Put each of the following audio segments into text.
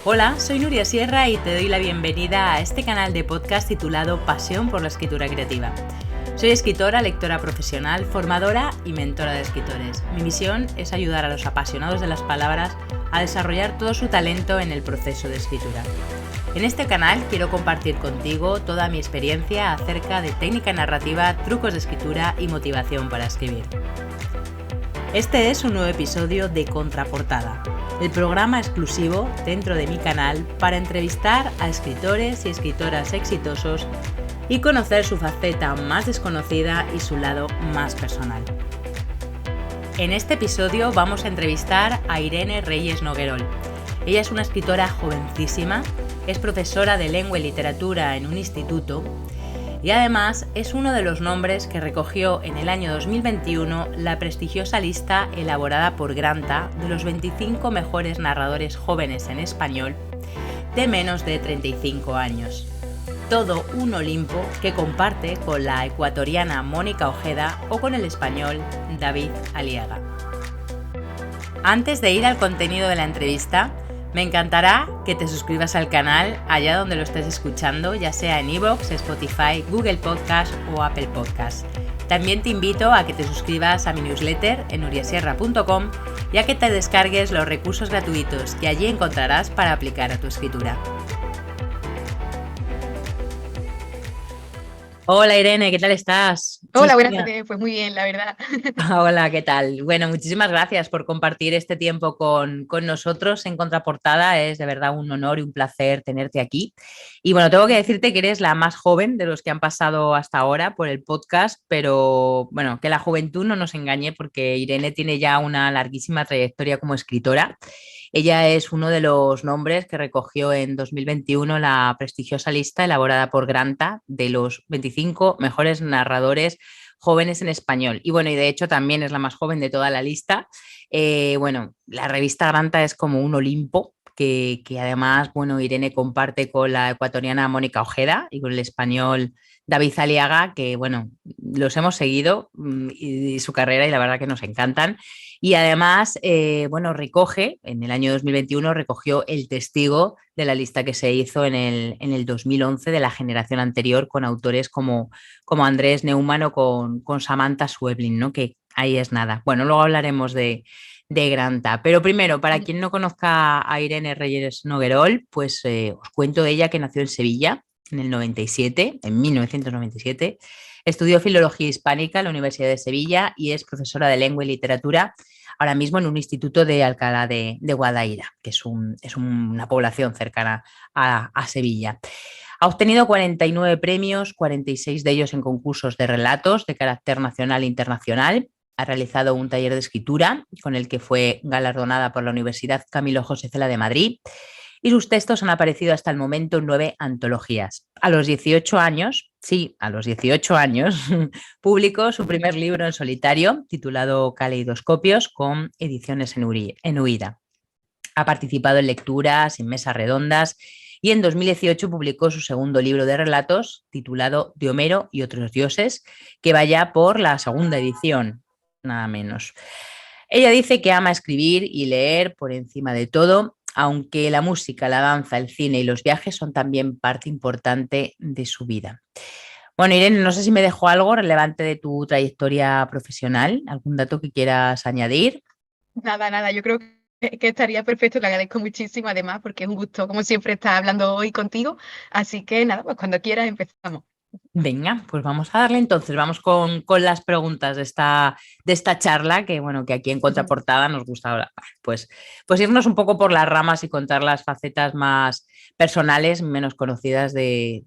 Hola, soy Nuria Sierra y te doy la bienvenida a este canal de podcast titulado Pasión por la escritura creativa. Soy escritora, lectora profesional, formadora y mentora de escritores. Mi misión es ayudar a los apasionados de las palabras a desarrollar todo su talento en el proceso de escritura. En este canal quiero compartir contigo toda mi experiencia acerca de técnica narrativa, trucos de escritura y motivación para escribir. Este es un nuevo episodio de Contraportada, el programa exclusivo dentro de mi canal para entrevistar a escritores y escritoras exitosos y conocer su faceta más desconocida y su lado más personal. En este episodio vamos a entrevistar a Irene Reyes Noguerol. Ella es una escritora jovencísima, es profesora de lengua y literatura en un instituto y además es uno de los nombres que recogió en el año 2021 la prestigiosa lista elaborada por Granta de los 25 mejores narradores jóvenes en español de menos de 35 años. Todo un Olimpo que comparte con la ecuatoriana Mónica Ojeda o con el español David Aliaga. Antes de ir al contenido de la entrevista, me encantará que te suscribas al canal allá donde lo estés escuchando, ya sea en iVoox, Spotify, Google Podcast o Apple Podcast. También te invito a que te suscribas a mi newsletter en nuriasierra.com y a que te descargues los recursos gratuitos que allí encontrarás para aplicar a tu escritura. Hola Irene, ¿qué tal estás? Hola, buenas tardes. Pues muy bien, la verdad. Hola, ¿qué tal? Bueno, muchísimas gracias por compartir este tiempo con nosotros en Contraportada. Es de verdad un honor y un placer tenerte aquí. Y bueno, tengo que decirte que eres la más joven de los que han pasado hasta ahora por el podcast, pero bueno, que la juventud no nos engañe porque Irene tiene ya una larguísima trayectoria como escritora. Ella es uno de los nombres que recogió en 2021 la prestigiosa lista elaborada por Granta de los 25 mejores narradores jóvenes en español. Y bueno, y de hecho también es la más joven de toda la lista. Bueno, la revista Granta es como un Olimpo que además, bueno, Irene comparte con la ecuatoriana Mónica Ojeda y con el español David Aliaga, que bueno, los hemos seguido y su carrera y la verdad que nos encantan. Y además, bueno, recoge, en el año 2021 recogió el testigo de la lista que se hizo en el 2011 de la generación anterior con autores como Andrés Neumann o con Samantha Schweblin, ¿no? Que ahí es nada. Bueno, luego hablaremos de Granta. Pero primero, para quien no conozca a Irene Reyes Noguerol, pues os cuento de ella que nació en Sevilla en el 97, en 1997. Estudió Filología Hispánica en la Universidad de Sevilla y es profesora de Lengua y Literatura ahora mismo en un instituto de Alcalá de Guadaira, que es una población cercana a Sevilla. Ha obtenido 49 premios, 46 de ellos en concursos de relatos de carácter nacional e internacional. Ha realizado un taller de escritura con el que fue galardonada por la Universidad Camilo José Cela de Madrid y sus textos han aparecido hasta el momento en 9 antologías. A los 18 años, sí, a los 18 años, publicó su primer libro en solitario titulado Caleidoscopios con ediciones en Huida. Ha participado en lecturas, en mesas redondas y en 2018 publicó su segundo libro de relatos titulado De Homero y otros dioses, que vaya por la segunda edición, nada menos. Ella dice que ama escribir y leer por encima de todo, aunque la música, la danza, el cine y los viajes son también parte importante de su vida. Bueno, Irene, no sé si me dejó algo relevante de tu trayectoria profesional, algún dato que quieras añadir. Nada, yo creo que estaría perfecto. Le agradezco muchísimo, además, porque es un gusto, como siempre, estar hablando hoy contigo. Así que nada, pues cuando quieras empezamos. Venga, pues vamos a darle entonces, vamos con las preguntas de esta charla, que bueno, que aquí en Contraportada nos gusta hablar, pues irnos un poco por las ramas y contar las facetas más personales, menos conocidas de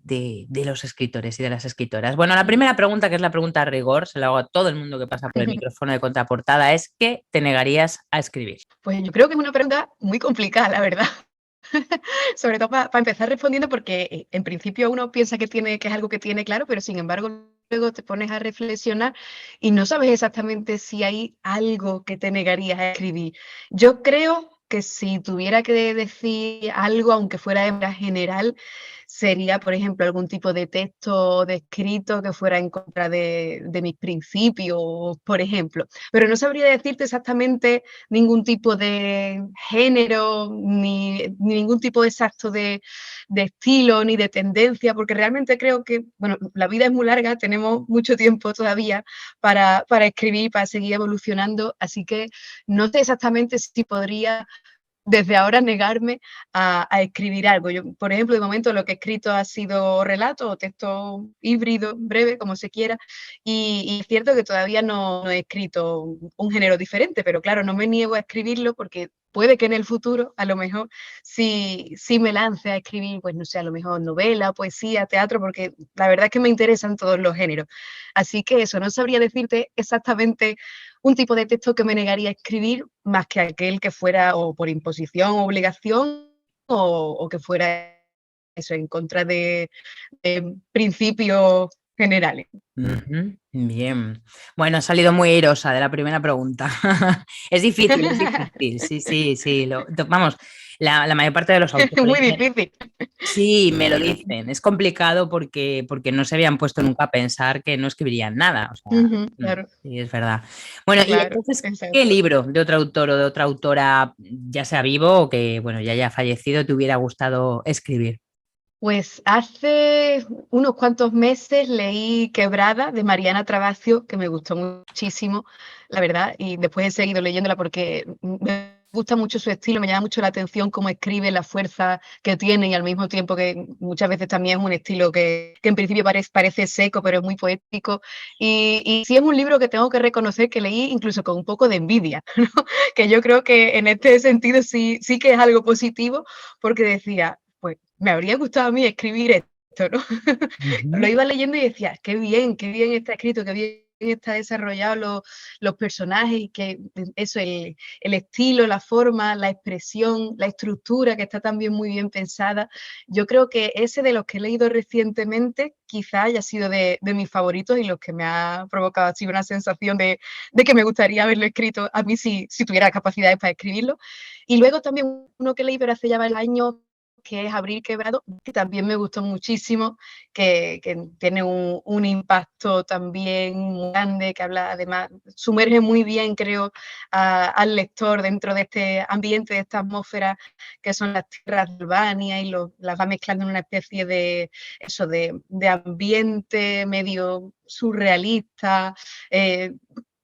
los escritores y de las escritoras. Bueno, la primera pregunta, que es la pregunta a rigor, se la hago a todo el mundo que pasa por el micrófono de Contraportada, es ¿qué te negarías a escribir? Pues yo creo que es una pregunta muy complicada, la verdad. Sobre todo para empezar respondiendo, porque en principio uno piensa que es algo que tiene claro, pero sin embargo luego te pones a reflexionar y no sabes exactamente si hay algo que te negarías a escribir. Yo creo que si tuviera que decir algo, aunque fuera de manera general, sería, por ejemplo, algún tipo de texto, de escrito que fuera en contra de mis principios, por ejemplo. Pero no sabría decirte exactamente ningún tipo de género, ni ningún tipo exacto de estilo, ni de tendencia, porque realmente creo que, bueno, la vida es muy larga, tenemos mucho tiempo todavía para escribir, para seguir evolucionando, así que no sé exactamente si podría desde ahora negarme a escribir algo. Yo, por ejemplo, de momento lo que he escrito ha sido relato o texto híbrido, breve, como se quiera, y es cierto que todavía no he escrito un género diferente, pero claro, no me niego a escribirlo porque puede que en el futuro, a lo mejor, si me lance a escribir, pues no sé, a lo mejor novela, poesía, teatro, porque la verdad es que me interesan todos los géneros. Así que eso, no sabría decirte exactamente un tipo de texto que me negaría a escribir más que aquel que fuera o por imposición o obligación o que fuera eso, en contra de principios generales. Ujú, bien. Bueno, ha salido muy airosa de la primera pregunta. Es difícil, sí, sí, sí. Vamos, la mayor parte de los autores Muy difícil. sí me lo dicen. Es complicado porque no se habían puesto nunca a pensar que no escribirían nada. O sea, Claro, sí, es verdad. Bueno, y claro, entonces, ¿qué exacto. libro de otro autor o de otra autora, ya sea vivo o que, bueno, ya haya fallecido, te hubiera gustado escribir? Pues hace unos cuantos meses leí Quebrada de Mariana Trabacio, que me gustó muchísimo, la verdad, y después he seguido leyéndola porque me gusta mucho su estilo, me llama mucho la atención cómo escribe, la fuerza que tiene y al mismo tiempo que muchas veces también es un estilo que en principio parece seco, pero es muy poético. Y sí es un libro que tengo que reconocer que leí incluso con un poco de envidia, ¿no? Que yo creo que en este sentido sí que es algo positivo, porque decía, pues me habría gustado a mí escribir esto, ¿no? Lo Ujú. iba leyendo y decía, qué bien está escrito, qué bien está desarrollado los personajes y que eso, el estilo, la forma, la expresión, la estructura, que está también muy bien pensada. Yo creo que ese de los que he leído recientemente quizá haya sido de mis favoritos y los que me ha provocado así una sensación de que me gustaría haberlo escrito a mí si tuviera capacidades para escribirlo. Y luego también uno que leí, pero hace ya varios años, que es Abril Quebrado, que también me gustó muchísimo, que tiene un impacto también muy grande, que habla además, sumerge muy bien, creo, al lector dentro de este ambiente, de esta atmósfera que son las tierras de Albania y las va mezclando en una especie de, eso, de ambiente medio surrealista. Eh,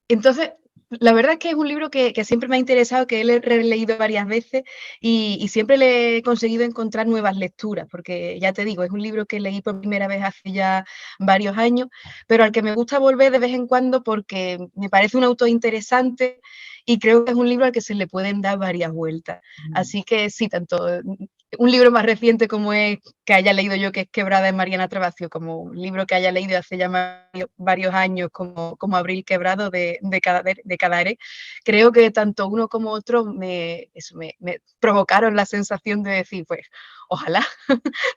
entonces, la verdad es que es un libro que siempre me ha interesado, que he releído varias veces y siempre le he conseguido encontrar nuevas lecturas, porque ya te digo, es un libro que leí por primera vez hace ya varios años, pero al que me gusta volver de vez en cuando porque me parece un autor interesante y creo que es un libro al que se le pueden dar varias vueltas. Así que sí, tanto un libro más reciente como es que haya leído yo, que es Quebrada de Mariana Trabacio, como un libro que haya leído hace ya varios años, como Abril Quebrado de Cadaré, creo que tanto uno como otro me provocaron la sensación de decir, pues, ojalá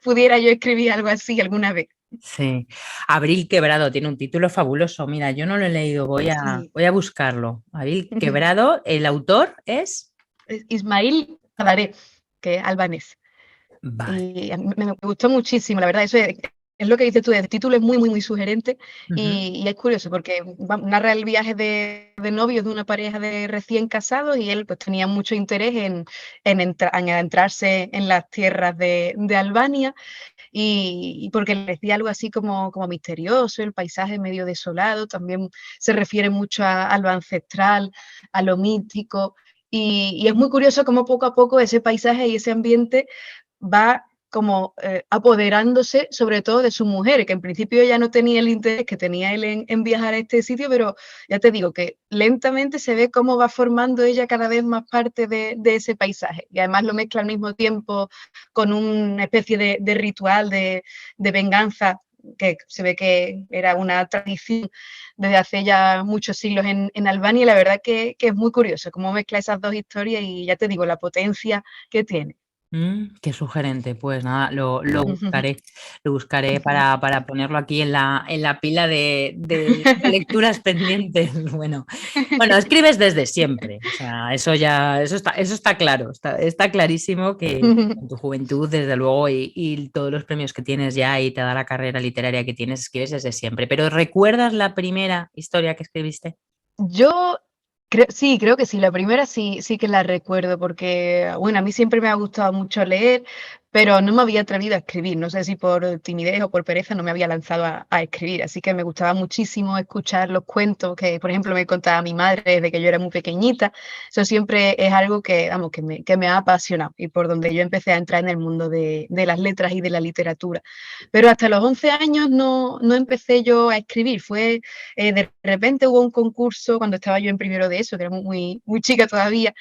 pudiera yo escribir algo así alguna vez. Sí. Abril Quebrado tiene un título fabuloso. Mira, yo no lo he leído, Sí. voy a buscarlo. Abril Quebrado, el autor es. Ismail Cadaré, que es albanés. Vale. Y a mí me gustó muchísimo, la verdad, eso es lo que dices tú, el título es muy, muy, muy sugerente Ujú. y es curioso porque narra el viaje de novios de una pareja de recién casados y él pues tenía mucho interés en adentrarse en las tierras de Albania y porque le decía algo así como misterioso, el paisaje medio desolado, también se refiere mucho a lo ancestral, a lo mítico y es muy curioso cómo poco a poco ese paisaje y ese ambiente va como apoderándose sobre todo de su mujer, que en principio ella no tenía el interés que tenía él en viajar a este sitio, pero ya te digo que lentamente se ve cómo va formando ella cada vez más parte de ese paisaje y además lo mezcla al mismo tiempo con una especie de ritual de venganza que se ve que era una tradición desde hace ya muchos siglos en Albania y la verdad que es muy curioso cómo mezcla esas dos historias y ya te digo, la potencia que tiene. Qué sugerente, pues nada, lo buscaré para ponerlo aquí en la pila de lecturas pendientes. Bueno, bueno, escribes desde siempre, o sea, eso ya, eso está claro, está clarísimo que en tu juventud, desde luego, y todos los premios que tienes ya y toda la carrera literaria que tienes, escribes desde siempre. Pero ¿recuerdas la primera historia que escribiste? Yo creo que sí, la primera sí que la recuerdo, porque, bueno, a mí siempre me ha gustado mucho leer, pero no me había atrevido a escribir. No sé si por timidez o por pereza no me había lanzado a escribir, así que me gustaba muchísimo escuchar los cuentos que, por ejemplo, me contaba mi madre desde que yo era muy pequeñita. Eso siempre es algo que, vamos, que me ha apasionado y por donde yo empecé a entrar en el mundo de las letras y de la literatura. Pero hasta los 11 años no empecé yo a escribir, de repente hubo un concurso cuando estaba yo en primero de eso, que era muy chica todavía,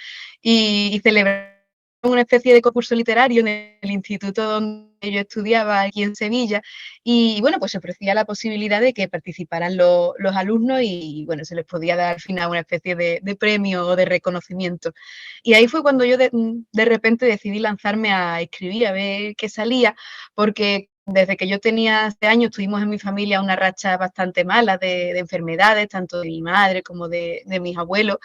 y celebraron una especie de concurso literario en el instituto donde yo estudiaba aquí en Sevilla, y bueno, pues se ofrecía la posibilidad de que participaran los alumnos y bueno, se les podía dar al final una especie de premio o de reconocimiento. Y ahí fue cuando yo de repente decidí lanzarme a escribir, a ver qué salía, porque desde que yo tenía 7 años tuvimos en mi familia una racha bastante mala de enfermedades, tanto de mi madre como de mis abuelos.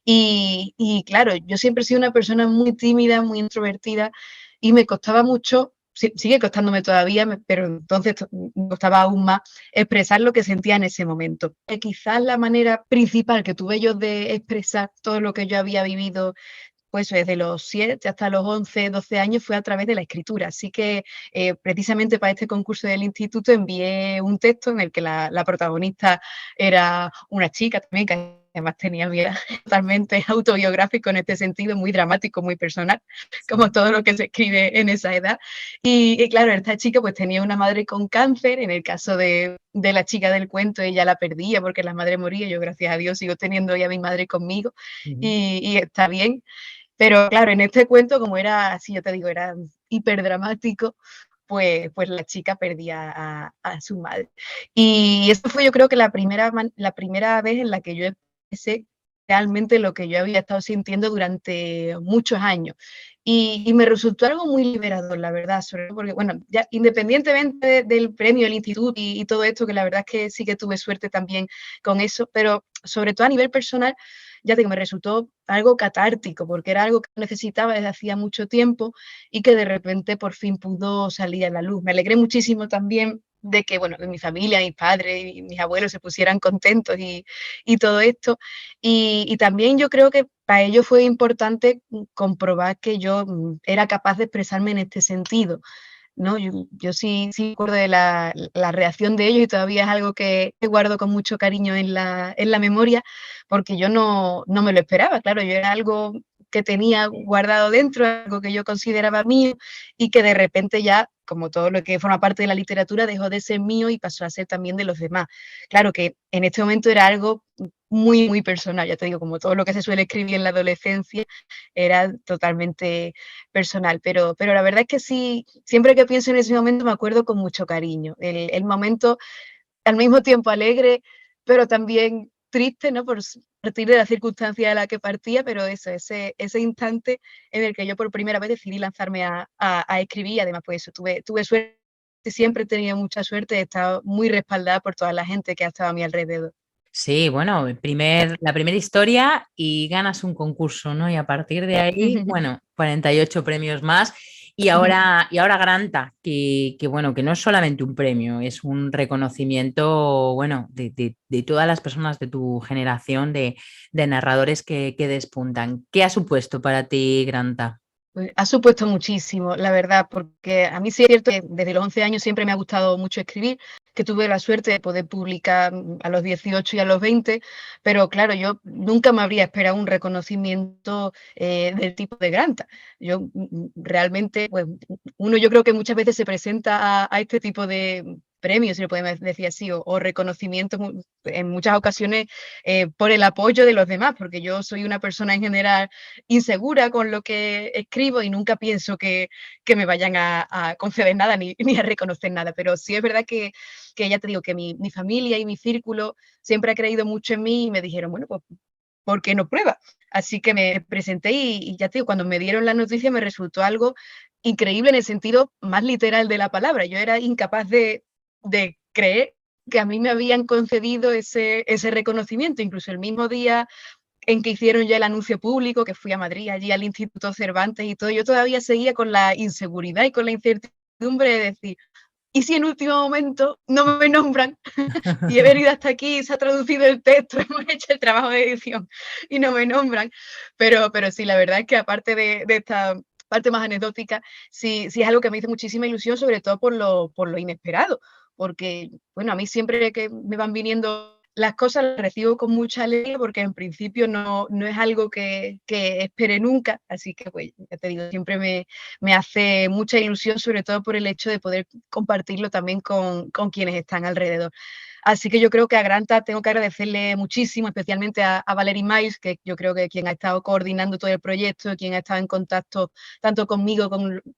Y claro, yo siempre he sido una persona muy tímida, muy introvertida y me costaba mucho, sigue costándome todavía, pero entonces me costaba aún más expresar lo que sentía en ese momento. Quizás la manera principal que tuve yo de expresar todo lo que yo había vivido pues desde los 7 hasta los 11, 12 años fue a través de la escritura. Así que precisamente para este concurso del instituto envié un texto en el que la protagonista era una chica también, que además tenía vida totalmente autobiográfico en este sentido, muy dramático, muy personal, como todo lo que se escribe en esa edad. Y claro, esta chica pues tenía una madre con cáncer, en el caso de la chica del cuento, ella la perdía porque la madre moría, yo gracias a Dios sigo teniendo ya a mi madre conmigo Ujú. y está bien. Pero claro, en este cuento, como era, así yo te digo, era hiperdramático, pues la chica perdía a su madre. Y eso fue yo creo que la primera vez en la que yo expresé realmente lo que yo había estado sintiendo durante muchos años. Y me resultó algo muy liberador, la verdad, sobre todo porque, bueno, ya independientemente del premio del instituto y todo esto, que la verdad es que sí que tuve suerte también con eso, pero sobre todo a nivel personal, ya te digo, me resultó algo catártico, porque era algo que necesitaba desde hacía mucho tiempo y que de repente por fin pudo salir a la luz. Me alegré muchísimo también de que, bueno, de mi familia, mis padres y mis abuelos se pusieran contentos y todo esto. Y también yo creo que para ellos fue importante comprobar que yo era capaz de expresarme en este sentido. ¿No? Yo sí me acuerdo de la reacción de ellos y todavía es algo que guardo con mucho cariño en la memoria, porque yo no me lo esperaba, claro, yo era algo que tenía guardado dentro, algo que yo consideraba mío y que de repente ya, como todo lo que forma parte de la literatura, dejó de ser mío y pasó a ser también de los demás. Claro que en este momento era algo muy personal, ya te digo, como todo lo que se suele escribir en la adolescencia, era totalmente personal, pero la verdad es que sí, siempre que pienso en ese momento me acuerdo con mucho cariño. El momento al mismo tiempo alegre, pero también triste, ¿no? Partir de la circunstancia de la que partía, pero eso, ese instante en el que yo por primera vez decidí lanzarme a escribir, y además pues eso, tuve suerte, siempre he tenido mucha suerte, he estado muy respaldada por toda la gente que ha estado a mi alrededor. Sí, bueno, la primera historia y ganas un concurso, ¿no? Y a partir de ahí, bueno, 48 premios más. Y ahora Granta, bueno, que no es solamente un premio, es un reconocimiento, bueno, de todas las personas de tu generación de narradores que despuntan. ¿Qué ha supuesto para ti, Granta? Pues, ha supuesto muchísimo, la verdad, porque a mí sí es cierto que desde los 11 años siempre me ha gustado mucho escribir, que tuve la suerte de poder publicar a los 18 y a los 20, pero claro, yo nunca me habría esperado un reconocimiento del tipo de Granta. Yo realmente, pues uno yo creo que muchas veces se presenta a este tipo de premios, si lo podemos decir así, o reconocimientos en muchas ocasiones por el apoyo de los demás, porque yo soy una persona en general insegura con lo que escribo y nunca pienso que me vayan a conceder nada ni a reconocer nada. Pero sí es verdad que ya te digo que mi familia y mi círculo siempre ha creído mucho en mí y me dijeron, bueno, pues ¿por qué no prueba? Así que me presenté y ya te digo, cuando me dieron la noticia me resultó algo increíble en el sentido más literal de la palabra. Yo era incapaz de creer que a mí me habían concedido ese reconocimiento, incluso el mismo día en que hicieron ya el anuncio público, que fui a Madrid, allí al Instituto Cervantes y todo, yo todavía seguía con la inseguridad y con la incertidumbre de decir, ¿y si en último momento no me nombran? Y he venido hasta aquí, se ha traducido el texto, hemos hecho el trabajo de edición y no me nombran. Pero sí, la verdad es que aparte de esta parte más anecdótica, sí es algo que me hizo muchísima ilusión, sobre todo por lo inesperado, porque, bueno, a mí siempre que me van viniendo las cosas las recibo con mucha alegría porque en principio no es algo que espere nunca, así que, pues, ya te digo, siempre me hace mucha ilusión, sobre todo por el hecho de poder compartirlo también con quienes están alrededor. Así que yo creo que a Granta tengo que agradecerle muchísimo, especialmente a Valerie Miles, que yo creo que quien ha estado coordinando todo el proyecto, quien ha estado en contacto tanto conmigo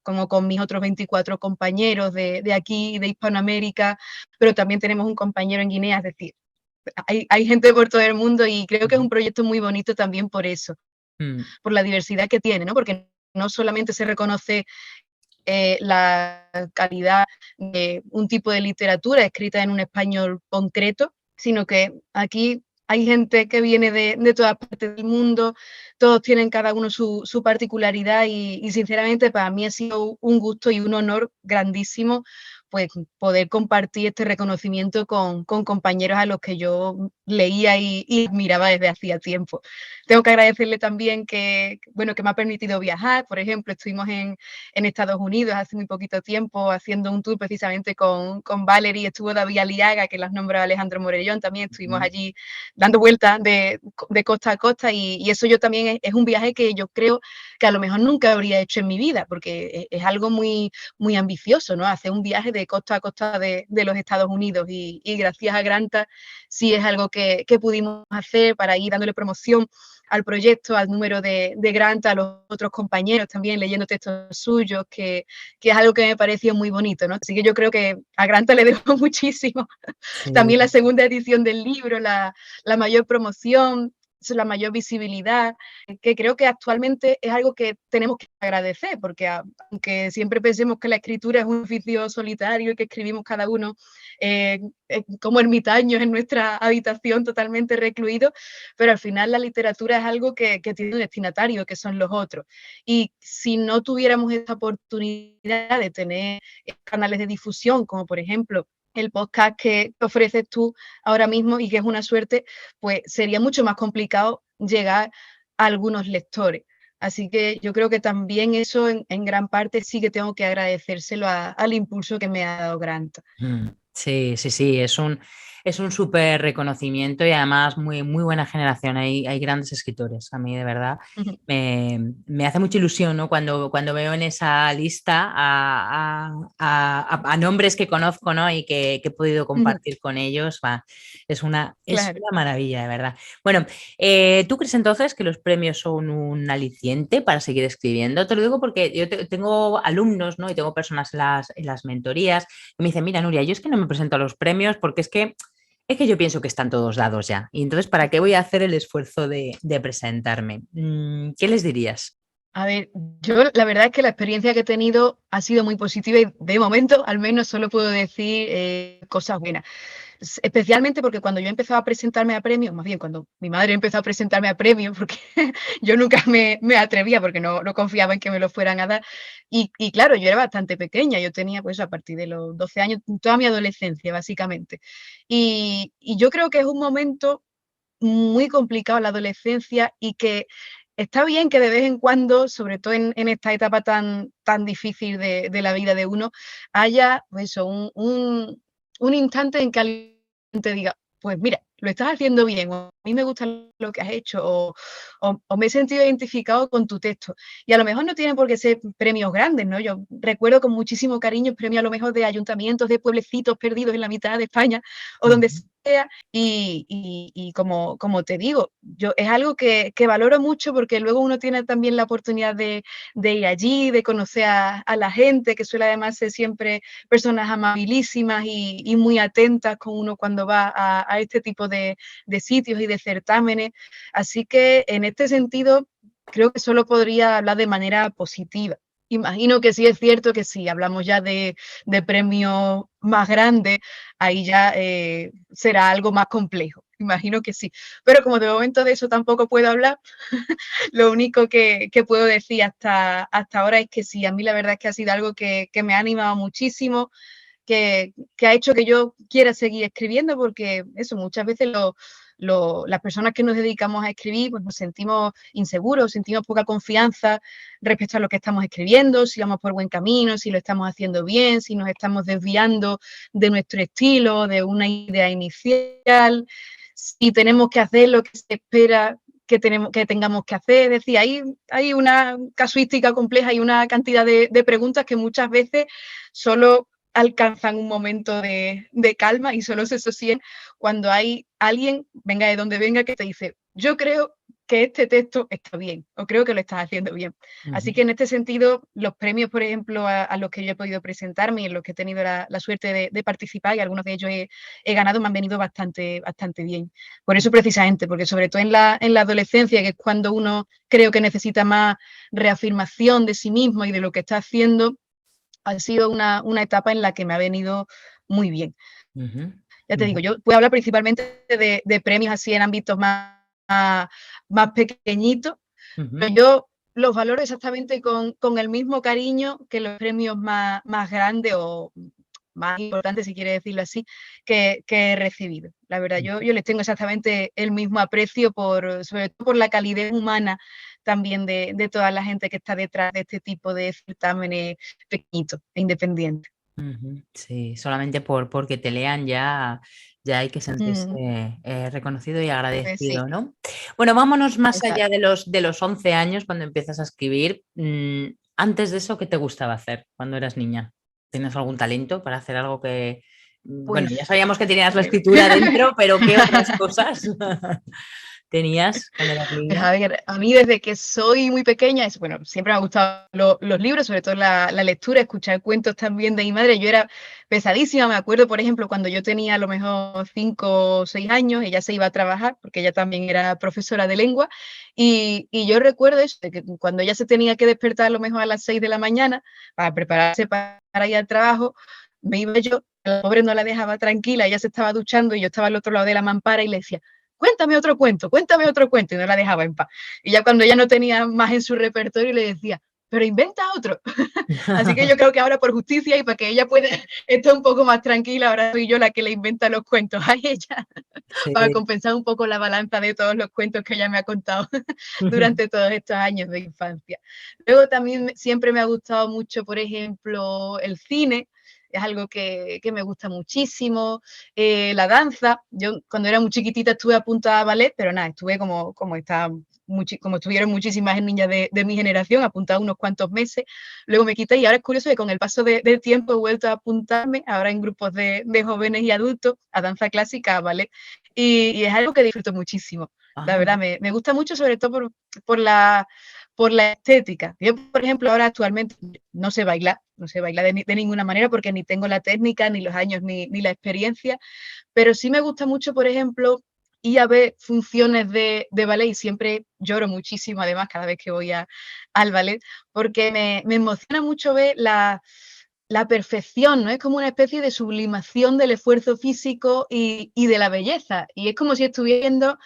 como con mis otros 24 compañeros de aquí, de Hispanoamérica, pero también tenemos un compañero en Guinea, es decir, hay gente por todo el mundo y creo que es un proyecto muy bonito también por eso, Mm. por la diversidad que tiene, ¿no? Porque no solamente se reconoce la calidad de un tipo de literatura escrita en un español concreto, sino que aquí hay gente que viene de todas partes del mundo, todos tienen cada uno su particularidad y sinceramente para mí ha sido un gusto y un honor grandísimo pues poder compartir este reconocimiento con compañeros a los que yo leía y admiraba desde hacía tiempo. Tengo que agradecerle también bueno, que me ha permitido viajar, por ejemplo, estuvimos en Estados Unidos hace muy poquito tiempo haciendo un tour precisamente con Valerie, estuvo David Aliaga, que las nombró Alejandro Morellón, también estuvimos allí dando vueltas de costa a costa y eso yo también es un viaje que yo creo que a lo mejor nunca habría hecho en mi vida, porque es algo muy ambicioso, ¿no? Hacer un viaje de costa a costa de los Estados Unidos y gracias a Granta sí es algo que pudimos hacer para ir dándole promoción al proyecto, al número de Granta, a los otros compañeros también leyendo textos suyos, que es algo que me pareció muy bonito, ¿no? Así que yo creo que a Granta le debo muchísimo. Sí. También la segunda edición del libro, la mayor promoción, la mayor visibilidad, que creo que actualmente es algo que tenemos que agradecer, porque aunque siempre pensemos que la escritura es un oficio solitario y que escribimos cada uno como ermitaños en nuestra habitación totalmente recluidos, pero al final la literatura es algo que tiene un destinatario, que son los otros. Y si no tuviéramos esta oportunidad de tener canales de difusión, como por ejemplo el podcast que ofreces tú ahora mismo y que es una suerte, pues sería mucho más complicado llegar a algunos lectores. Así que yo creo que también eso en gran parte sí que tengo que agradecérselo al impulso que me ha dado Grant. Sí, sí, sí, es un súper reconocimiento y además muy, muy buena generación. Hay grandes escritores. A mí, de verdad, me hace mucha ilusión, ¿no? Cuando veo en esa lista a nombres que conozco, ¿no? Y que he podido compartir con ellos. Va, es Claro. una maravilla, de verdad. Bueno, ¿tú crees entonces que los premios son un aliciente para seguir escribiendo? Te lo digo porque yo tengo alumnos, ¿no? Y tengo personas en las mentorías y me dice, mira, Nuria, yo es que no me presento a los premios porque es que yo pienso que están todos dados ya. Y entonces, ¿para qué voy a hacer el esfuerzo de presentarme? ¿Qué les dirías? A ver, yo la verdad es que la experiencia que he tenido ha sido muy positiva y de momento al menos solo puedo decir cosas buenas. Especialmente porque cuando yo empezaba a presentarme a premios, más bien cuando mi madre empezó a presentarme a premios, porque yo nunca me atrevía porque no confiaba en que me lo fueran a dar. Y claro, yo era bastante pequeña, yo tenía pues a partir de los 12 años, toda mi adolescencia básicamente. Y yo creo que es un momento muy complicado la adolescencia y que está bien que de vez en cuando, sobre todo en esta etapa tan difícil de la vida de uno, haya pues, eso, un instante en que alguien te diga, pues mira, lo estás haciendo bien, o a mí me gusta lo que has hecho, o me he sentido identificado con tu texto. Y a lo mejor no tienen por qué ser premios grandes, ¿no? Yo recuerdo con muchísimo cariño premios a lo mejor de ayuntamientos, de pueblecitos perdidos en la mitad de España, o donde Ujú. sea, y como te digo, yo es algo que valoro mucho porque luego uno tiene también la oportunidad de ir allí, de conocer a la gente, que suele además ser siempre personas amabilísimas y muy atentas con uno cuando va a este tipo de sitios y de certámenes. Así que en este sentido, creo que solo podría hablar de manera positiva. imagino que sí es cierto que si hablamos ya de premios más grandes, ahí ya será algo más complejo. Imagino que sí. Pero como de momento de eso tampoco puedo hablar, lo único que puedo decir hasta ahora es que sí, a mí la verdad es que ha sido algo que me ha animado muchísimo, que ha hecho que yo quiera seguir escribiendo, porque eso, muchas veces las personas que nos dedicamos a escribir, pues nos sentimos inseguros, sentimos poca confianza respecto a lo que estamos escribiendo, si vamos por buen camino, si lo estamos haciendo bien, si nos estamos desviando de nuestro estilo, de una idea inicial, si tenemos que hacer lo que se espera que tengamos que hacer. Es decir, hay una casuística compleja y una cantidad de preguntas que muchas veces solo alcanzan un momento de calma y solo se sostienen cuando hay alguien, venga de donde venga, que te dice, yo creo que este texto está bien, o creo que lo estás haciendo bien. Así que en este sentido, los premios, por ejemplo, a los que yo he podido presentarme y en los que he tenido la suerte de participar, y algunos de ellos he ganado, me han venido bastante bien. Por eso precisamente, porque sobre todo en la adolescencia, que es cuando uno creo que necesita más reafirmación de sí mismo y de lo que está haciendo, ha sido una etapa en la que me ha venido muy bien. Ya te digo, yo puedo hablar principalmente de premios así en ámbitos más pequeñitos, pero yo los valoro exactamente con el mismo cariño que los premios más grandes o más importantes, si quiere decirlo así, que he recibido. La verdad, yo les tengo exactamente el mismo aprecio, sobre todo por la calidez humana también de toda la gente que está detrás de este tipo de certámenes pequeñitos e independientes. Sí, solamente porque te lean ya hay que sentirse reconocido y Pues sí, agradecido, ¿no? Bueno, vámonos más allá exacto. de los 11 años cuando empiezas a escribir. Antes de eso, ¿qué te gustaba hacer cuando eras niña? ¿Tienes algún talento para hacer algo que... Bueno, Pues, ya sabíamos que tenías a la ver. escritura dentro, pero ¿qué otras cosas tenías cuando eras Pues niña? a ver, a mí desde que soy muy pequeña, bueno, siempre me han gustado los libros, sobre todo la lectura, escuchar cuentos también de mi madre. Yo era pesadísima, me acuerdo, por ejemplo, cuando yo tenía a lo mejor 5 o 6 años, ella se iba a trabajar, porque ella también era profesora de lengua, y yo recuerdo eso, de que cuando ella se tenía que despertar a lo mejor a las 6 de la mañana para prepararse para ir al trabajo, me iba yo, la pobre no la dejaba tranquila, ella se estaba duchando y yo estaba al otro lado de la mampara y le decía, cuéntame otro cuento, y no la dejaba en paz. Y ya cuando ella no tenía más en su repertorio, le decía, pero inventa otro. Así que yo creo que ahora por justicia y para que ella pueda estar un poco más tranquila, ahora soy yo la que le inventa los cuentos a ella, para Sí. compensar un poco la balanza de todos los cuentos que ella me ha contado durante todos estos años de infancia. Luego también siempre me ha gustado mucho, por ejemplo, el cine, es algo que me gusta muchísimo. La danza, yo cuando era muy chiquitita estuve apuntada a ballet, pero nada, estuve como estuvieron muchísimas niñas de mi generación, apuntada unos cuantos meses, luego me quité y ahora es curioso que con el paso del tiempo he vuelto a apuntarme, ahora en grupos de jóvenes y adultos, a danza clásica, a ballet, y es algo que disfruto muchísimo. La Ah, verdad, me gusta mucho, sobre todo por la estética. Yo, por ejemplo, ahora actualmente no sé bailar, de ninguna manera porque ni tengo la técnica, ni los años, ni la experiencia, pero sí me gusta mucho, por ejemplo, ir a ver funciones de ballet y siempre lloro muchísimo, además, cada vez que voy al ballet, porque me emociona mucho ver la perfección, ¿no? Es como una especie de sublimación del esfuerzo físico y de la belleza. Y es como si estuviera viendo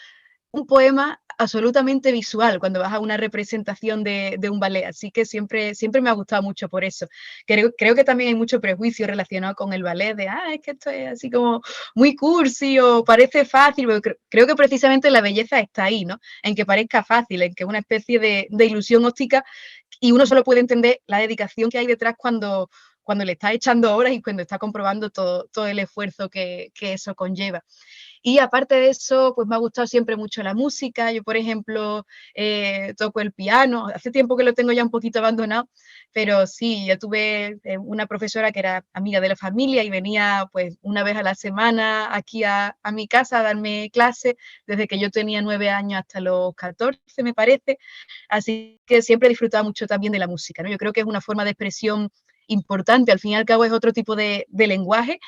un poema absolutamente visual cuando vas a una representación de un ballet, así que siempre me ha gustado mucho por eso. Creo que también hay mucho prejuicio relacionado con el ballet, es que esto es así como muy cursi o parece fácil, pero creo que precisamente la belleza está ahí, ¿no? En que parezca fácil, en que es una especie de ilusión óptica y uno solo puede entender la dedicación que hay detrás cuando le está echando horas y cuando está comprobando todo el esfuerzo que eso conlleva. Y aparte de eso, pues me ha gustado siempre mucho la música. Yo, por ejemplo, toco el piano. Hace tiempo que lo tengo ya un poquito abandonado, pero sí, yo tuve una profesora que era amiga de la familia y venía pues una vez a la semana aquí a mi casa a darme clase desde que yo tenía 9 años hasta los 14, me parece. Así que siempre he disfrutado mucho también de la música, ¿no? Yo creo que es una forma de expresión importante. Al fin y al cabo es otro tipo de lenguaje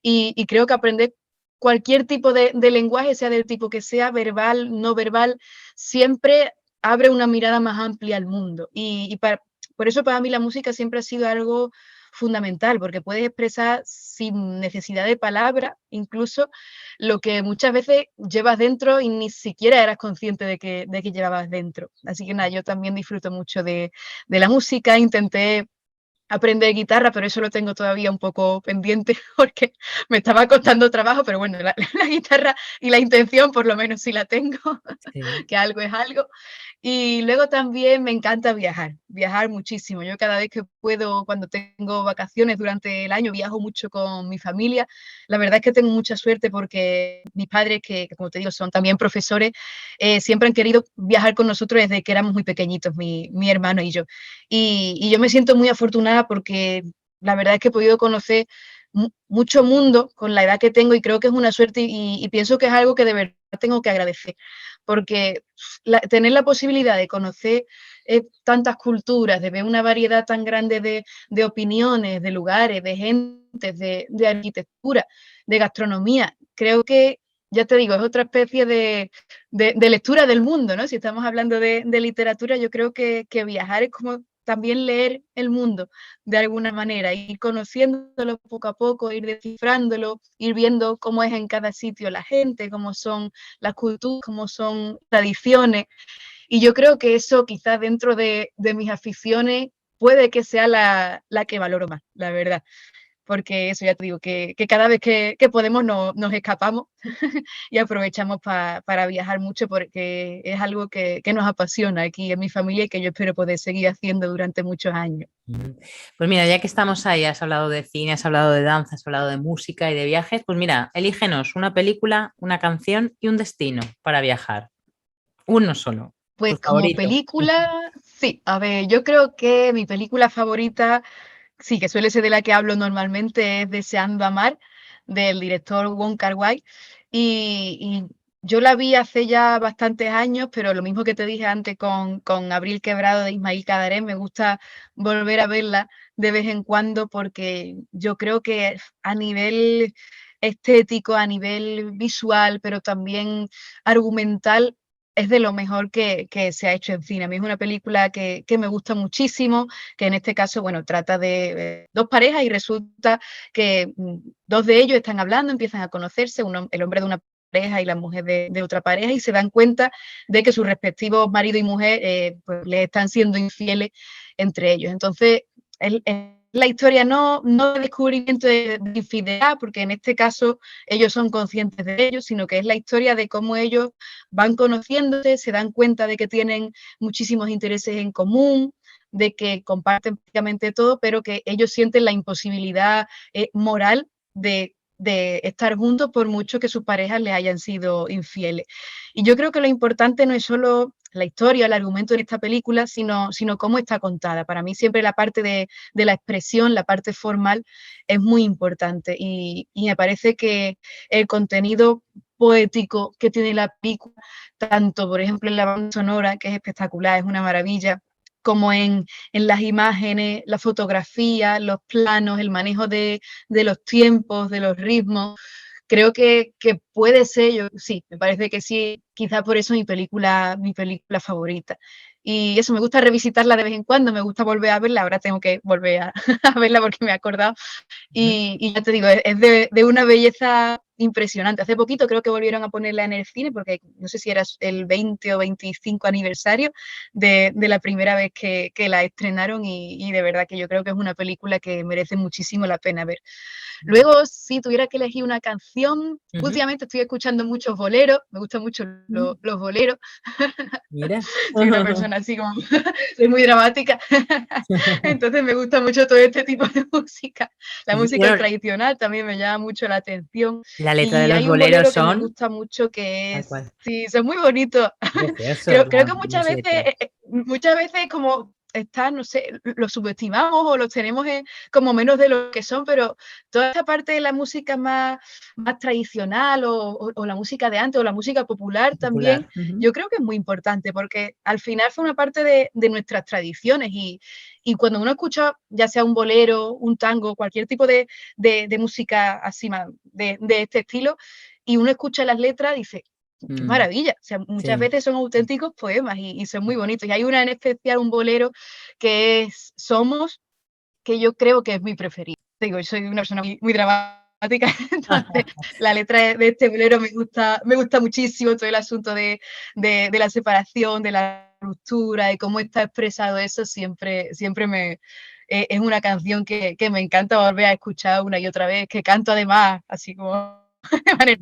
y creo que aprender cualquier tipo de lenguaje, sea del tipo que sea, verbal, no verbal, siempre abre una mirada más amplia al mundo. Y por eso para mí la música siempre ha sido algo fundamental, porque puedes expresar sin necesidad de palabra, incluso lo que muchas veces llevas dentro y ni siquiera eras consciente de que llevabas dentro. Así que nada, yo también disfruto mucho de la música, intenté aprender guitarra, pero eso lo tengo todavía un poco pendiente porque me estaba costando trabajo, pero bueno, la guitarra y la intención por lo menos sí la tengo, Sí. que algo es algo. Y luego también me encanta viajar, viajar muchísimo. Yo cada vez que puedo, cuando tengo vacaciones durante el año, viajo mucho con mi familia. La verdad es que tengo mucha suerte porque mis padres, que como te digo, son también profesores, siempre han querido viajar con nosotros desde que éramos muy pequeñitos, mi hermano y yo. Y yo me siento muy afortunada porque la verdad es que he podido conocer mucho mundo con la edad que tengo y creo que es una suerte y pienso que es algo que de verdad tengo que agradecer, porque tener la posibilidad de conocer tantas culturas, de ver una variedad tan grande de opiniones, de lugares, de gentes, de arquitectura, de gastronomía, creo que, ya te digo, es otra especie de lectura del mundo, ¿no? Si estamos hablando de literatura, yo creo que viajar es como también leer el mundo de alguna manera, ir conociéndolo poco a poco, ir descifrándolo, ir viendo cómo es en cada sitio la gente, cómo son las culturas, cómo son tradiciones. Y yo creo que eso quizás dentro de mis aficiones puede que sea la que valoro más, la verdad. Porque eso ya te digo, que cada vez que podemos nos escapamos y aprovechamos para viajar mucho porque es algo que nos apasiona aquí en mi familia y que yo espero poder seguir haciendo durante muchos años. Pues mira, ya que estamos ahí, has hablado de cine, has hablado de danza, has hablado de música y de viajes, pues mira, elígenos una película, una canción y un destino para viajar. Uno solo, tu Pues como favorito. película, sí, a ver, yo creo que mi película favorita, sí, que suele ser de la que hablo normalmente, es Deseando Amar, del director Wong Kar-wai. Y yo la vi hace ya bastantes años, pero lo mismo que te dije antes con Abril Quebrado de Ismail Cadaré, me gusta volver a verla de vez en cuando porque yo creo que a nivel estético, a nivel visual, pero también argumental, es de lo mejor que se ha hecho en cine. A mí es una película que me gusta muchísimo, que en este caso, bueno, trata de dos parejas y resulta que dos de ellos están hablando, empiezan a conocerse, el hombre de una pareja y la mujer de otra pareja, y se dan cuenta de que sus respectivos marido y mujer pues, les están siendo infieles entre ellos. Entonces, la historia no de descubrimiento de infidelidad, porque en este caso ellos son conscientes de ello, sino que es la historia de cómo ellos van conociéndose, se dan cuenta de que tienen muchísimos intereses en común, de que comparten prácticamente todo, pero que ellos sienten la imposibilidad moral de estar juntos por mucho que sus parejas les hayan sido infieles. Y yo creo que lo importante no es solo la historia, el argumento de esta película, sino cómo está contada. Para mí siempre la parte de la expresión, la parte formal, es muy importante y me parece que el contenido poético que tiene la película, tanto por ejemplo en la banda sonora, que es espectacular, es una maravilla, como en las imágenes, la fotografía, los planos, el manejo de los tiempos, de los ritmos. Creo que puede ser, yo sí, me parece que sí, quizá por eso mi película favorita. Y eso, me gusta revisitarla de vez en cuando, me gusta volver a verla, ahora tengo que volver a, a verla porque me he acordado y ya te digo, es de una belleza impresionante. Hace poquito creo que volvieron a ponerla en el cine, porque no sé si era el 20 o 25 aniversario de la primera vez que la estrenaron y de verdad que yo creo que es una película que merece muchísimo la pena ver. Luego, si tuviera que elegir una canción, Ujú. últimamente estoy escuchando muchos boleros, me gustan mucho los boleros, Mira. soy una persona así como, soy muy dramática, entonces me gusta mucho todo este tipo de música. La música Bueno, tradicional también me llama mucho la atención la letra de y los hay un boleros bolero que me son gusta mucho que tal es, cual. sí, son muy bonitos. Preciosos Creo que las letras. muchas veces como están, no sé, los subestimamos o los tenemos como menos de lo que son, pero toda esta parte de la música más tradicional o la música de antes o la música popular también, Popular. Ujú. yo creo que es muy importante porque al final fue una parte de nuestras tradiciones y cuando uno escucha ya sea un bolero, un tango, cualquier tipo de música así de este estilo, y uno escucha las letras, dice, qué Mm, maravilla. O sea, muchas sí. veces son auténticos poemas y son muy bonitos. Y hay una en especial, un bolero, que es Somos, que yo creo que es mi preferido. Digo, yo soy una persona muy dramática, entonces la letra de este bolero me gusta muchísimo, todo el asunto de la separación, de la ruptura, y cómo está expresado eso, siempre es una canción que me encanta volver a escuchar una y otra vez, que canto además, así como de manera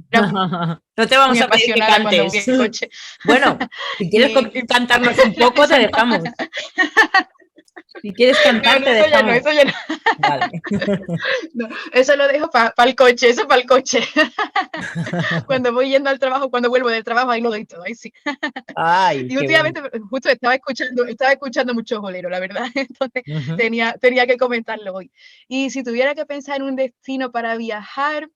No te muy vamos a pedir que apasionada cuando voy cantes. en coche. Bueno, si quieres Y cantarnos un poco, te eso no. dejamos. Si quieres No, cantar, no, te eso ya no, dejamos. eso ya no. Vale. No, eso lo dejo para el coche, eso para el coche. Cuando voy yendo al trabajo, cuando vuelvo del trabajo, ahí lo doy todo, ahí sí. Ay, Y qué bueno. últimamente justo estaba escuchando mucho bolero, la verdad. Entonces Ujú. tenía que comentarlo hoy. Y si tuviera que pensar en un destino para viajar,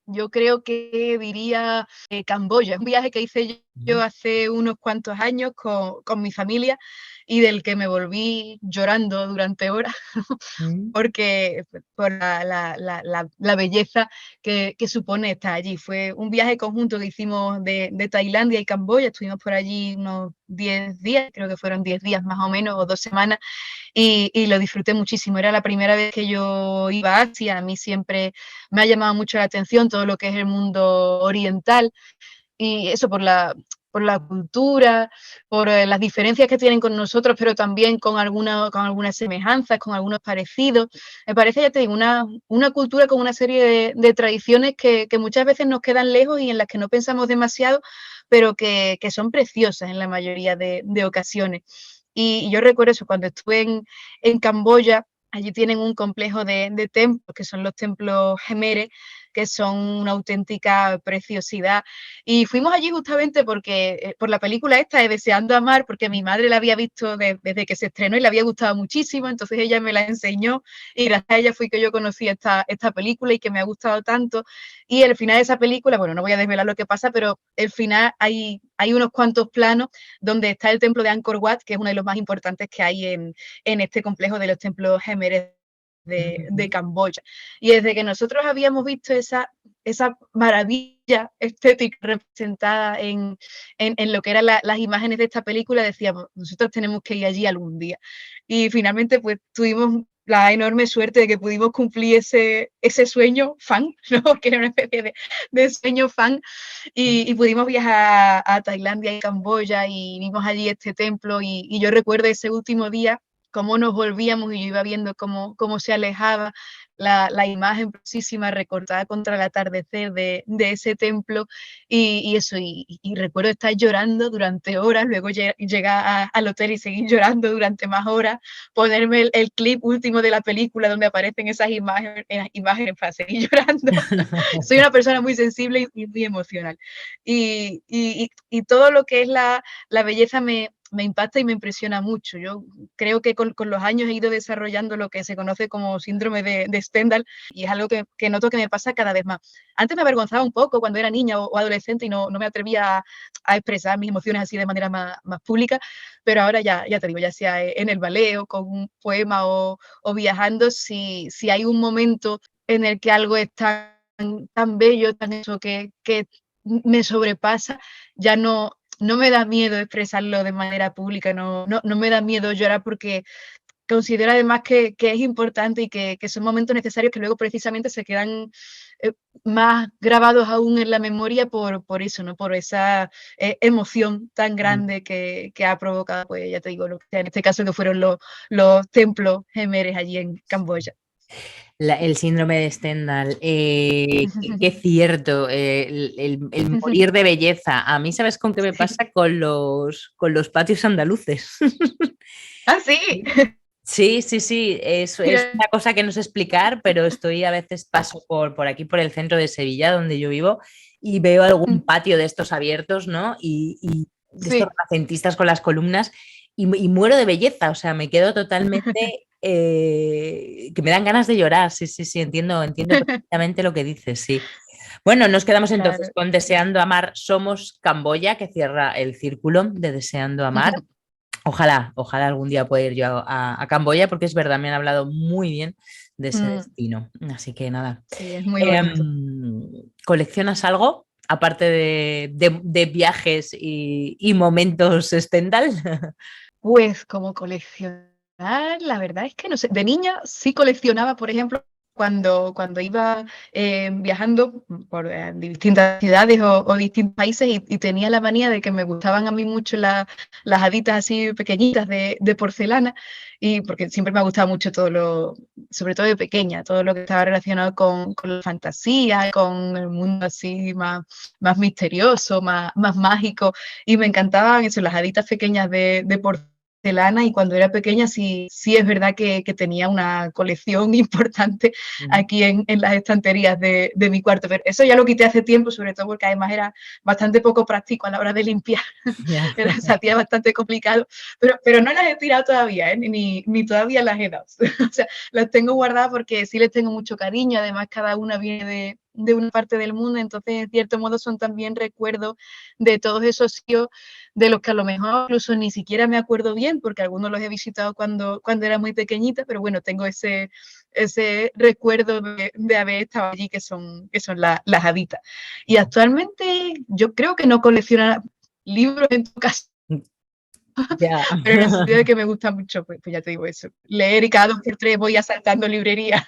yo creo que diría Camboya, un viaje que hice yo hace unos cuantos años con mi familia y del que me volví llorando durante horas Mm. porque por la belleza que supone estar allí. Fue un viaje conjunto que hicimos de Tailandia y Camboya, estuvimos por allí unos 10 días, creo que fueron 10 días más o menos, o 2 semanas, y lo disfruté muchísimo. Era la primera vez que yo iba a Asia, a mí siempre me ha llamado mucho la atención todo lo que es el mundo oriental, y eso por la cultura, por las diferencias que tienen con nosotros, pero también con algunas semejanzas, con algunos parecidos. Me parece, ya te digo, una cultura con una serie de tradiciones que muchas veces nos quedan lejos y en las que no pensamos demasiado, pero que son preciosas en la mayoría de ocasiones. Y yo recuerdo eso, cuando estuve en Camboya, allí tienen un complejo de templos, que son los templos Gemeres, que son una auténtica preciosidad. Y fuimos allí justamente porque por la película esta de Deseando Amar, porque mi madre la había visto desde que se estrenó y le había gustado muchísimo, entonces ella me la enseñó y gracias a ella fui que yo conocí esta película y que me ha gustado tanto. Y el final de esa película, bueno, no voy a desvelar lo que pasa, pero el final hay unos cuantos planos donde está el templo de Angkor Wat, que es uno de los más importantes que hay en este complejo de los templos Gemeres de Camboya. Y desde que nosotros habíamos visto esa maravilla estética representada en lo que eran las imágenes de esta película, decíamos, nosotros tenemos que ir allí algún día. Y finalmente pues tuvimos la enorme suerte de que pudimos cumplir ese sueño fan, ¿no? Que era una especie de sueño fan, y pudimos viajar a Tailandia y Camboya y vimos allí este templo y yo recuerdo ese último día cómo nos volvíamos y yo iba viendo cómo se alejaba la imagen precisísima recortada contra el atardecer de ese templo y eso, y recuerdo estar llorando durante horas, luego llegar al hotel y seguir llorando durante más horas, ponerme el clip último de la película donde aparecen esas imágenes para seguir llorando. Soy una persona muy sensible y muy emocional. Y todo lo que es la belleza me impacta y me impresiona mucho. Yo creo que con los años he ido desarrollando lo que se conoce como síndrome de Stendhal y es algo que noto que me pasa cada vez más. Antes me avergonzaba un poco cuando era niña o adolescente y no me atrevía a expresar mis emociones así de manera más pública, pero ahora ya te digo, ya sea en el ballet o con un poema o viajando, si hay un momento en el que algo es tan bello, tan eso que me sobrepasa, ya no me da miedo expresarlo de manera pública, no me da miedo llorar porque considero además que es importante y que son momentos necesarios que luego precisamente se quedan eh, más grabados aún en la memoria por eso, ¿no? Por esa emoción tan grande que ha provocado, pues ya te digo, en este caso que fueron los templos gemeres allí en Camboya. El síndrome de Stendhal, qué cierto, el morir de belleza. A mí, ¿sabes con qué me Sí. pasa? Con los patios andaluces. Ah, sí. Sí, sí, sí, es Mira. una cosa que no sé explicar, pero estoy a veces paso por aquí, por el centro de Sevilla, donde yo vivo, y veo algún patio de estos abiertos, ¿no? Y de estos Sí. renacentistas con las columnas, y muero de belleza, o sea, me quedo totalmente, que me dan ganas de llorar, sí, sí, sí, entiendo perfectamente lo que dices, sí. Bueno, nos quedamos entonces Claro. con Deseando Amar, Somos Camboya, que cierra el círculo de Deseando Amar. Ojalá algún día pueda ir yo a Camboya, porque es verdad, me han hablado muy bien de ese destino. Así que nada. Sí, es muy bonito. ¿Coleccionas algo? aparte de viajes y momentos Stendhal? Pues como coleccionar, la verdad es que no sé. De niña sí coleccionaba, por ejemplo, cuando iba viajando por distintas ciudades o distintos países y tenía la manía de que me gustaban a mí mucho las haditas así pequeñitas de porcelana, y porque siempre me ha gustado mucho todo lo, sobre todo de pequeña, todo lo que estaba relacionado con la fantasía, con el mundo así más misterioso, más mágico, y me encantaban eso, las haditas pequeñas de porcelana. Y cuando era pequeña sí es verdad que tenía una colección importante aquí en las estanterías de mi cuarto, pero eso ya lo quité hace tiempo, sobre todo porque además era bastante poco práctico a la hora de limpiar, Ya. se hacía bastante complicado, pero no las he tirado todavía, ni todavía las he dado, o sea, las tengo guardadas porque sí les tengo mucho cariño, además cada una viene de una parte del mundo, entonces en cierto modo son también recuerdos de todos esos sitios de los que a lo mejor incluso ni siquiera me acuerdo bien, porque algunos los he visitado cuando era muy pequeñita, pero bueno, tengo ese recuerdo de haber estado allí, que son las haditas. Y actualmente yo creo que no colecciono libros en tu caso, Ya. pero en el sentido de que me gusta mucho, pues ya te digo eso, leer, y cada 2 por 3 voy asaltando librerías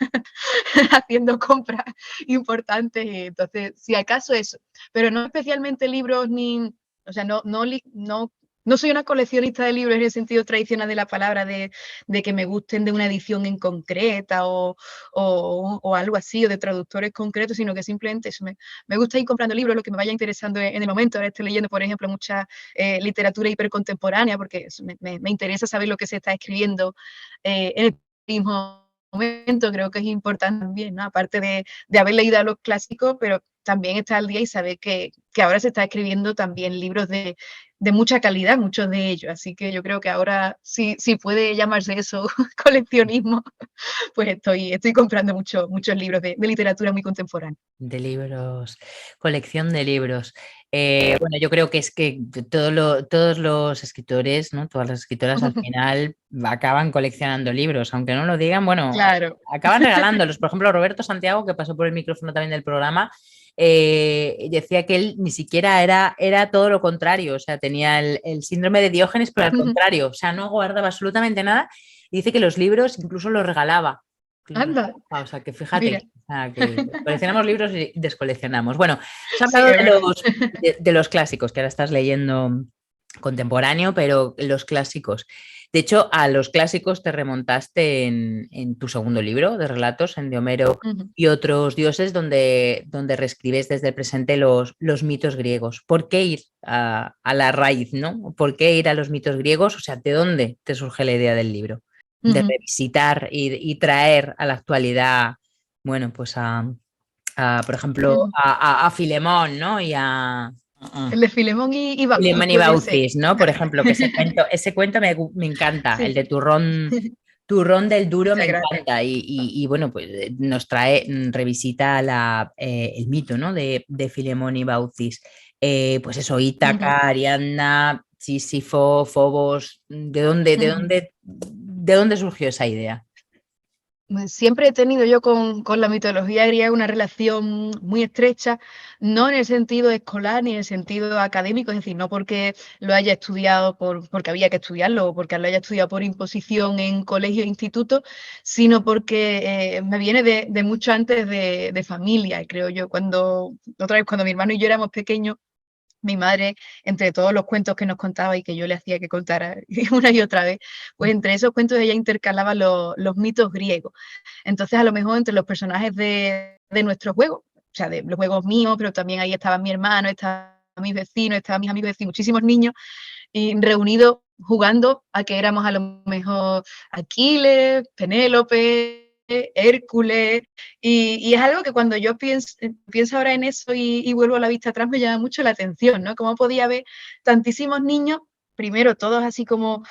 haciendo compras importantes, y entonces si acaso eso, pero no especialmente libros ni, o sea, no soy una coleccionista de libros en el sentido tradicional de la palabra, de que me gusten de una edición en concreta o algo así, o de traductores concretos, sino que simplemente eso, me gusta ir comprando libros, lo que me vaya interesando en el momento. Ahora estoy leyendo, por ejemplo, mucha literatura hipercontemporánea, porque me interesa saber lo que se está escribiendo en el mismo momento. Creo que es importante también, ¿no? Aparte de haber leído a los clásicos, pero también estar al día y saber que ahora se está escribiendo también libros de mucha calidad, muchos de ellos. Así que yo creo que ahora, si puede llamarse eso coleccionismo, pues estoy comprando muchos libros de literatura muy contemporánea. De libros, colección de libros. Bueno, yo creo que es que todos los escritores, ¿no? Todas las escritoras al final acaban coleccionando libros, aunque no lo digan, bueno, Claro. acaban regalándolos. Por ejemplo, Roberto Santiago, que pasó por el micrófono también del programa, decía que él ni siquiera era todo lo contrario, o sea, tenía el síndrome de Diógenes, pero al contrario, o sea, no guardaba absolutamente nada y dice que los libros incluso los regalaba. Anda, O sea, que mira. fíjate, o sea, que coleccionamos libros y descoleccionamos. Bueno, has Sí, hablado es verdad. de los clásicos, que ahora estás leyendo contemporáneo, pero los clásicos. De hecho, a los clásicos te remontaste en tu segundo libro de relatos, en De Homero y otros dioses, donde reescribes desde el presente los mitos griegos. ¿Por qué ir a la raíz, no? ¿Por qué ir a los mitos griegos? O sea, ¿de dónde te surge la idea del libro? De revisitar y traer a la actualidad, bueno, pues por ejemplo, a Filemón, ¿no? Y a El de Filemón y Baucis Filemón y puede ser. Baucis, ¿no? Por ejemplo, que ese cuento me encanta, el Sí, de Turrón del Duro me muchas gracias. encanta y bueno, pues nos trae, revisita el mito, ¿no? De Filemón y Baucis. Pues eso, Ítaca, Ariadna, Sísifo, Fobos, ¿de dónde surgió esa idea? Siempre he tenido yo con la mitología griega una relación muy estrecha, no en el sentido escolar ni en el sentido académico, es decir, no porque lo haya estudiado porque había que estudiarlo o porque lo haya estudiado por imposición en colegio e instituto, sino porque me viene de mucho antes de familia, creo yo. Otra vez, cuando mi hermano y yo éramos pequeños, mi madre, entre todos los cuentos que nos contaba y que yo le hacía que contara una y otra vez, pues entre esos cuentos ella intercalaba los mitos griegos. Entonces, a lo mejor entre los personajes de nuestros juegos, o sea, de los juegos míos, pero también ahí estaba mi hermano, estaban mis vecinos, estaban mis amigos vecinos, muchísimos niños, y reunidos jugando a que éramos a lo mejor Aquiles, Penélope, Hércules, y es algo que cuando yo pienso ahora en eso y vuelvo la vista atrás, me llama mucho la atención, ¿no? Cómo podía haber tantísimos niños, primero todos así como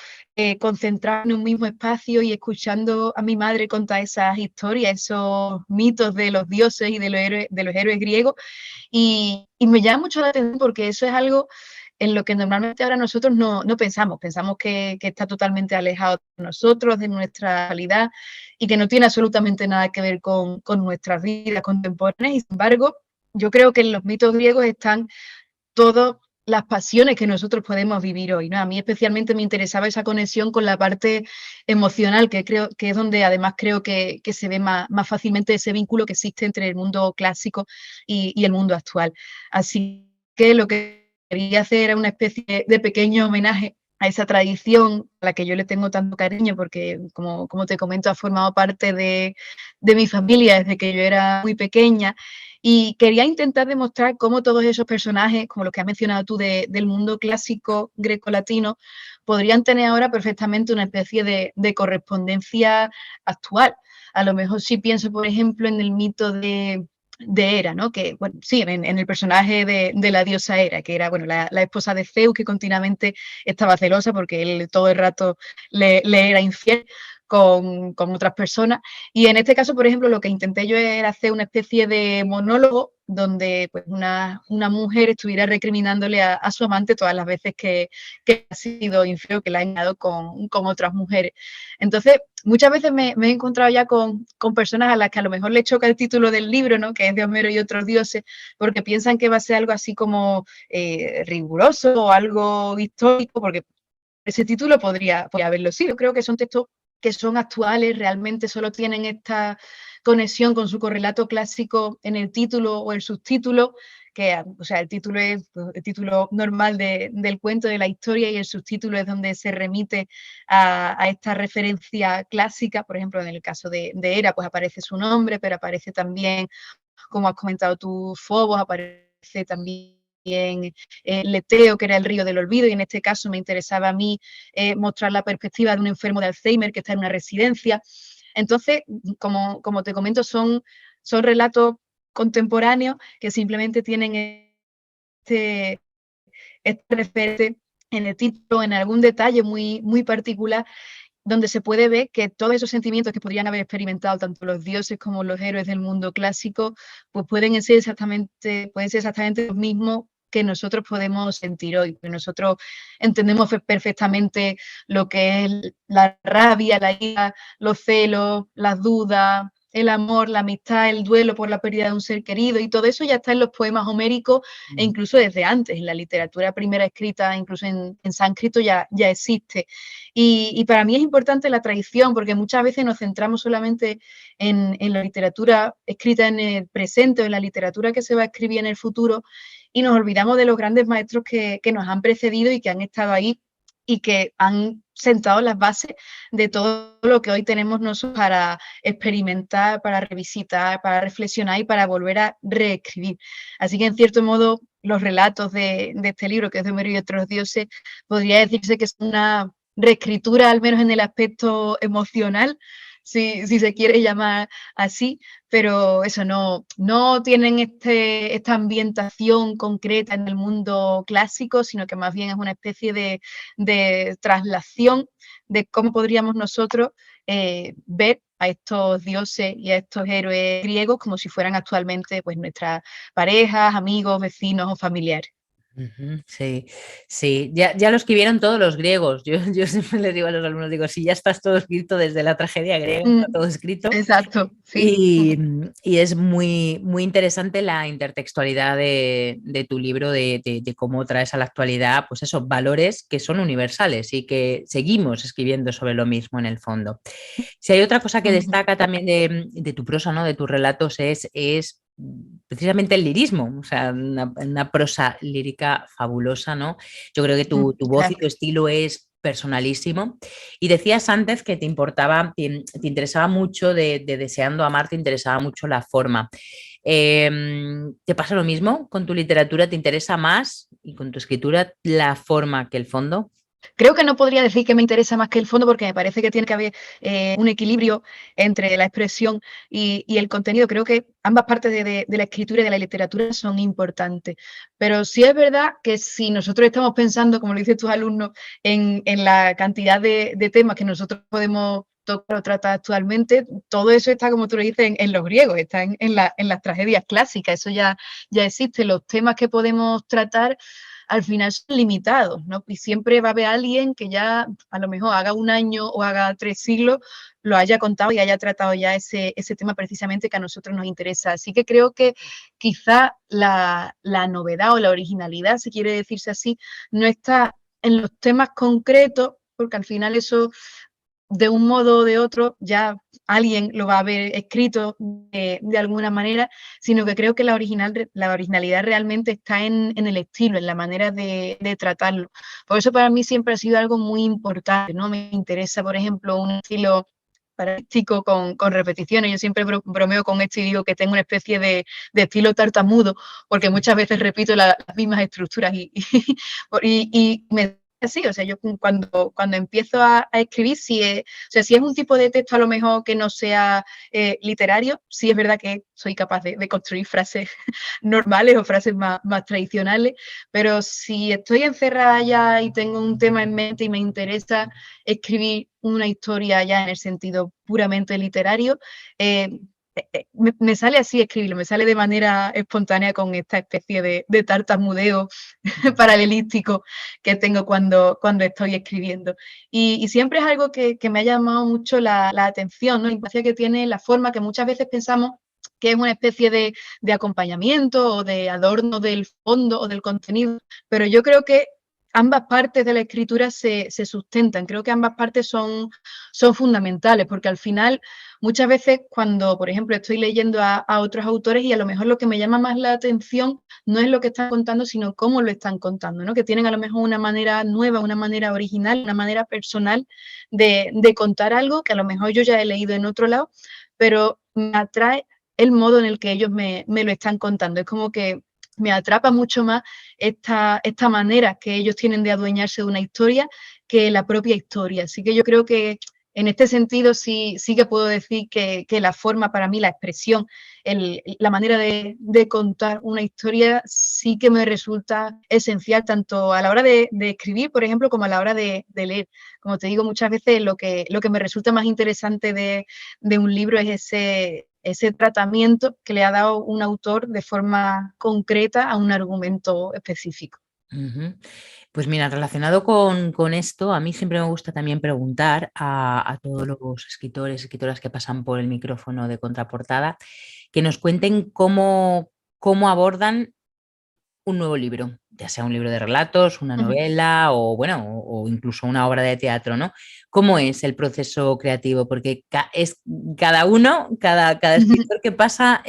concentrados en un mismo espacio y escuchando a mi madre contar esas historias, esos mitos de los dioses y de los héroes griegos, y me llama mucho la atención porque eso es algo en lo que normalmente ahora nosotros no pensamos que está totalmente alejado de nosotros, de nuestra realidad, y que no tiene absolutamente nada que ver con nuestras vidas contemporáneas, y sin embargo yo creo que en los mitos griegos están todas las pasiones que nosotros podemos vivir hoy, ¿no? A mí especialmente me interesaba esa conexión con la parte emocional, que creo que es donde además creo que se ve más fácilmente ese vínculo que existe entre el mundo clásico y el mundo actual. Así que lo que quería hacer era una especie de pequeño homenaje a esa tradición a la que yo le tengo tanto cariño, porque como te comento, ha formado parte de mi familia desde que yo era muy pequeña. Y quería intentar demostrar cómo todos esos personajes, como los que has mencionado tú del mundo clásico greco-latino, podrían tener ahora perfectamente una especie de correspondencia actual. A lo mejor si pienso, por ejemplo, en el mito de Hera, ¿no? Que, bueno, sí, en el personaje de la diosa Hera, que era, bueno, la esposa de Zeus, que continuamente estaba celosa porque él todo el rato le era infiel con otras personas. Y en este caso, por ejemplo, lo que intenté yo era hacer una especie de monólogo donde pues, una mujer estuviera recriminándole a su amante todas las veces que ha sido infiel, que la ha engañado con otras mujeres. Entonces, muchas veces me he encontrado ya con personas a las que a lo mejor le choca el título del libro, ¿no? Que es de Homero y otros dioses, porque piensan que va a ser algo así como riguroso o algo histórico, porque ese título podría haberlo sido. Yo creo que son textos que son actuales, realmente solo tienen esta conexión con su correlato clásico en el título o el subtítulo, que, o sea, el título es pues, el título normal del cuento, de la historia, y el subtítulo es donde se remite a esta referencia clásica. Por ejemplo, en el caso de Hera, pues aparece su nombre, pero aparece también, como has comentado tú, Fobos, aparece también Leteo, que era el río del olvido, y en este caso me interesaba a mí mostrar la perspectiva de un enfermo de Alzheimer que está en una residencia. Entonces, como te comento, son relatos contemporáneos que simplemente tienen este referente en el título, en algún detalle muy particular, donde se puede ver que todos esos sentimientos que podrían haber experimentado tanto los dioses como los héroes del mundo clásico, pues pueden ser exactamente los mismos que nosotros podemos sentir hoy, que nosotros entendemos perfectamente lo que es la rabia, la ira, los celos, las dudas, el amor, la amistad, el duelo por la pérdida de un ser querido, y todo eso ya está en los poemas homéricos e incluso desde antes, en la literatura primera escrita, incluso en sánscrito ya existe. Y para mí es importante la tradición, porque muchas veces nos centramos solamente en la literatura escrita en el presente o en la literatura que se va a escribir en el futuro, y nos olvidamos de los grandes maestros que nos han precedido y que han estado ahí y que han sentado las bases de todo lo que hoy tenemos nosotros para experimentar, para revisitar, para reflexionar y para volver a reescribir. Así que, en cierto modo, los relatos de este libro, que es de Homero y otros dioses, podría decirse que es una reescritura, al menos en el aspecto emocional, si se quiere llamar así, pero eso no tienen esta ambientación concreta en el mundo clásico, sino que más bien es una especie de traslación de cómo podríamos nosotros ver a estos dioses y a estos héroes griegos como si fueran actualmente pues, nuestras parejas, amigos, vecinos o familiares. Sí, sí, ya lo escribieron todos los griegos. Yo siempre les digo a los alumnos, digo, sí, ya estás todo escrito desde la tragedia griega, está todo escrito. Exacto, sí. Y es muy interesante la intertextualidad de tu libro, de cómo traes a la actualidad, pues esos valores que son universales y que seguimos escribiendo sobre lo mismo en el fondo. Si hay otra cosa que destaca también de tu prosa, ¿no? De tus relatos, es precisamente el lirismo, o sea, una prosa lírica fabulosa, ¿no? Yo creo que tu voz y tu Gracias. estilo es personalísimo. Y decías antes que te interesaba mucho de Deseando amar, te interesaba mucho la forma. ¿Te pasa lo mismo con tu literatura? ¿Te interesa más y con tu escritura la forma que el fondo? Creo que no podría decir que me interesa más que el fondo, porque me parece que tiene que haber un equilibrio entre la expresión y el contenido. Creo que ambas partes de la escritura y de la literatura son importantes. Pero sí es verdad que si nosotros estamos pensando, como lo dicen tus alumnos, en la cantidad de temas que nosotros podemos tocar o tratar actualmente, todo eso está, como tú lo dices, en los griegos, está en las tragedias clásicas, eso ya existe. Los temas que podemos tratar al final son limitados, ¿no? Y siempre va a haber alguien que ya a lo mejor haga un año o haga 3 siglos, lo haya contado y haya tratado ya ese tema precisamente que a nosotros nos interesa. Así que creo que quizá la novedad o la originalidad, si quiere decirse así, no está en los temas concretos, porque al final eso de un modo o de otro ya alguien lo va a haber escrito de alguna manera, sino que creo que la originalidad realmente está en el estilo, en la manera de tratarlo. Por eso para mí siempre ha sido algo muy importante, ¿no? Me interesa, por ejemplo, un estilo paralítico con repeticiones. Yo siempre bromeo con esto y digo que tengo una especie de estilo tartamudo, porque muchas veces repito las mismas estructuras y me así, o sea, yo cuando empiezo a escribir, o sea, si es un tipo de texto a lo mejor que no sea literario, sí es verdad que soy capaz de construir frases normales o frases más tradicionales, pero si estoy encerrada ya y tengo un tema en mente y me interesa escribir una historia ya en el sentido puramente literario, me sale así escribirlo, me sale de manera espontánea con esta especie de tartamudeo paralelístico que tengo cuando estoy escribiendo. Y siempre es algo que me ha llamado mucho la atención, ¿no? La importancia que tiene la forma que muchas veces pensamos que es una especie de acompañamiento o de adorno del fondo o del contenido, pero yo creo que ambas partes de la escritura se sustentan, creo que ambas partes son fundamentales, porque al final muchas veces cuando, por ejemplo, estoy leyendo a otros autores y a lo mejor lo que me llama más la atención no es lo que están contando, sino cómo lo están contando, ¿no? Que tienen a lo mejor una manera nueva, una manera original, una manera personal de contar algo que a lo mejor yo ya he leído en otro lado, pero me atrae el modo en el que ellos me lo están contando. Es como que me atrapa mucho más esta manera que ellos tienen de adueñarse de una historia que la propia historia. Así que yo creo que en este sentido sí que puedo decir que la forma para mí, la expresión, la manera de contar una historia sí que me resulta esencial tanto a la hora de escribir, por ejemplo, como a la hora de leer. Como te digo, muchas veces lo que me resulta más interesante de un libro es ese tratamiento que le ha dado un autor de forma concreta a un argumento específico. Ujú. Pues mira, relacionado con esto, a mí siempre me gusta también preguntar a todos los escritores, escritoras que pasan por el micrófono de Contraportada, que nos cuenten cómo abordan un nuevo libro, ya sea un libro de relatos, una Ujú. novela o bueno, o incluso una obra de teatro, ¿no? ¿Cómo es el proceso creativo? Porque es cada uno, cada escritor que pasa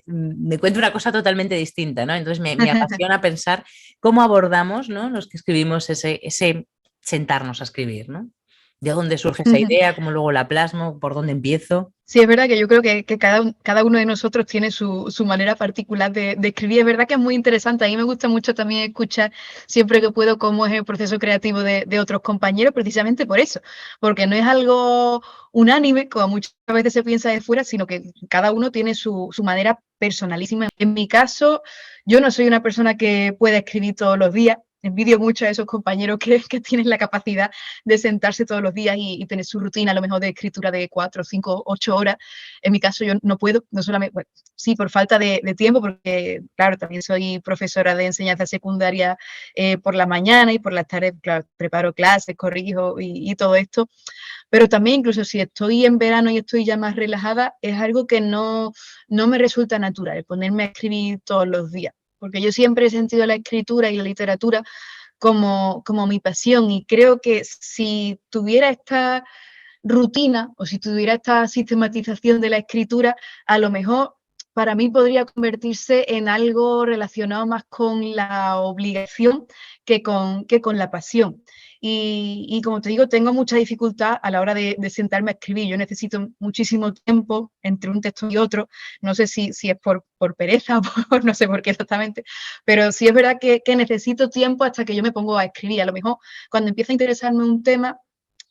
me cuenta una cosa totalmente distinta, ¿no? Entonces me apasiona pensar cómo abordamos, ¿no? Los que escribimos ese sentarnos a escribir, ¿no? ¿De dónde surge esa idea? ¿Cómo luego la plasmo? ¿Por dónde empiezo? Sí, es verdad que yo creo que cada uno de nosotros tiene su manera particular de escribir. Es verdad que es muy interesante. A mí me gusta mucho también escuchar siempre que puedo cómo es el proceso creativo de otros compañeros, precisamente por eso, porque no es algo unánime, como muchas veces se piensa de fuera, sino que cada uno tiene su manera personalísima. En mi caso, yo no soy una persona que pueda escribir todos los días. Envidio mucho a esos compañeros que tienen la capacidad de sentarse todos los días y tener su rutina, a lo mejor de escritura de 4, 5, 8 horas. En mi caso yo no puedo, no solamente, bueno, sí, por falta de tiempo, porque claro, también soy profesora de enseñanza secundaria por la mañana y por las tardes, claro, preparo clases, corrijo y todo esto, pero también incluso si estoy en verano y estoy ya más relajada, es algo que no me resulta natural, ponerme a escribir todos los días, porque yo siempre he sentido la escritura y la literatura como mi pasión y creo que si tuviera esta rutina o si tuviera esta sistematización de la escritura, a lo mejor para mí podría convertirse en algo relacionado más con la obligación que con la pasión. Y como te digo, tengo mucha dificultad a la hora de sentarme a escribir. Yo necesito muchísimo tiempo entre un texto y otro. No sé si es por pereza o por no sé por qué exactamente, pero sí es verdad que necesito tiempo hasta que yo me pongo a escribir. A lo mejor cuando empieza a interesarme un tema,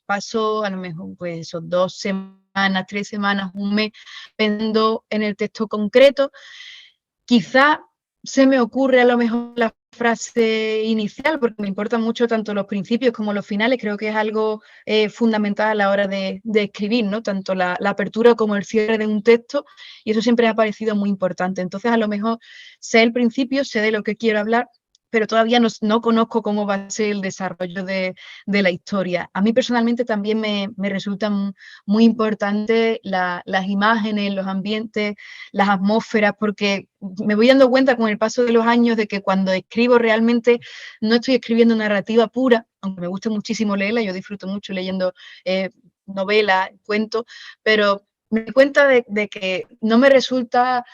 paso a lo mejor pues 2 semanas, 3 semanas, un mes, pensando en el texto concreto. Quizá se me ocurre a lo mejor la frase inicial, porque me importan mucho tanto los principios como los finales, creo que es algo fundamental a la hora de escribir, ¿no? Tanto la apertura como el cierre de un texto, y eso siempre me ha parecido muy importante. Entonces, a lo mejor sé el principio, sé de lo que quiero hablar, pero todavía no conozco cómo va a ser el desarrollo de la historia. A mí personalmente también me resultan muy importantes las imágenes, los ambientes, las atmósferas, porque me voy dando cuenta con el paso de los años de que cuando escribo realmente no estoy escribiendo narrativa pura, aunque me gusta muchísimo leerla, yo disfruto mucho leyendo novelas, cuentos, pero me doy cuenta de que no me resulta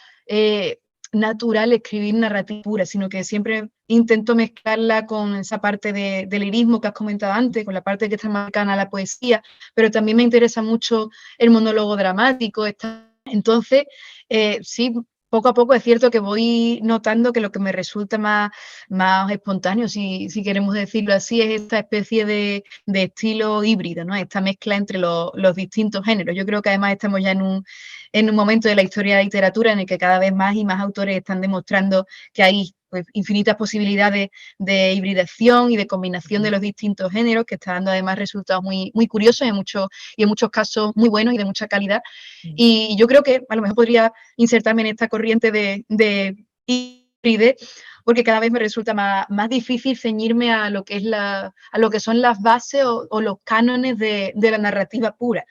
natural escribir narrativa pura, sino que siempre intento mezclarla con esa parte del lirismo que has comentado antes, con la parte que está más cercana a la poesía, pero también me interesa mucho el monólogo dramático. Entonces, sí, poco a poco es cierto que voy notando que lo que me resulta más espontáneo, si queremos decirlo así, es esta especie de estilo híbrido, ¿no? Esta mezcla entre los distintos géneros. Yo creo que además estamos ya en un momento de la historia de la literatura en el que cada vez más y más autores están demostrando que hay pues, infinitas posibilidades de hibridación y de combinación de los distintos géneros, que está dando además resultados muy curiosos y en muchos casos muy buenos y de mucha calidad. Y yo creo que a lo mejor podría insertarme en esta corriente de hibridez, porque cada vez me resulta más difícil ceñirme a lo que es a lo que son las bases o los cánones de la narrativa pura.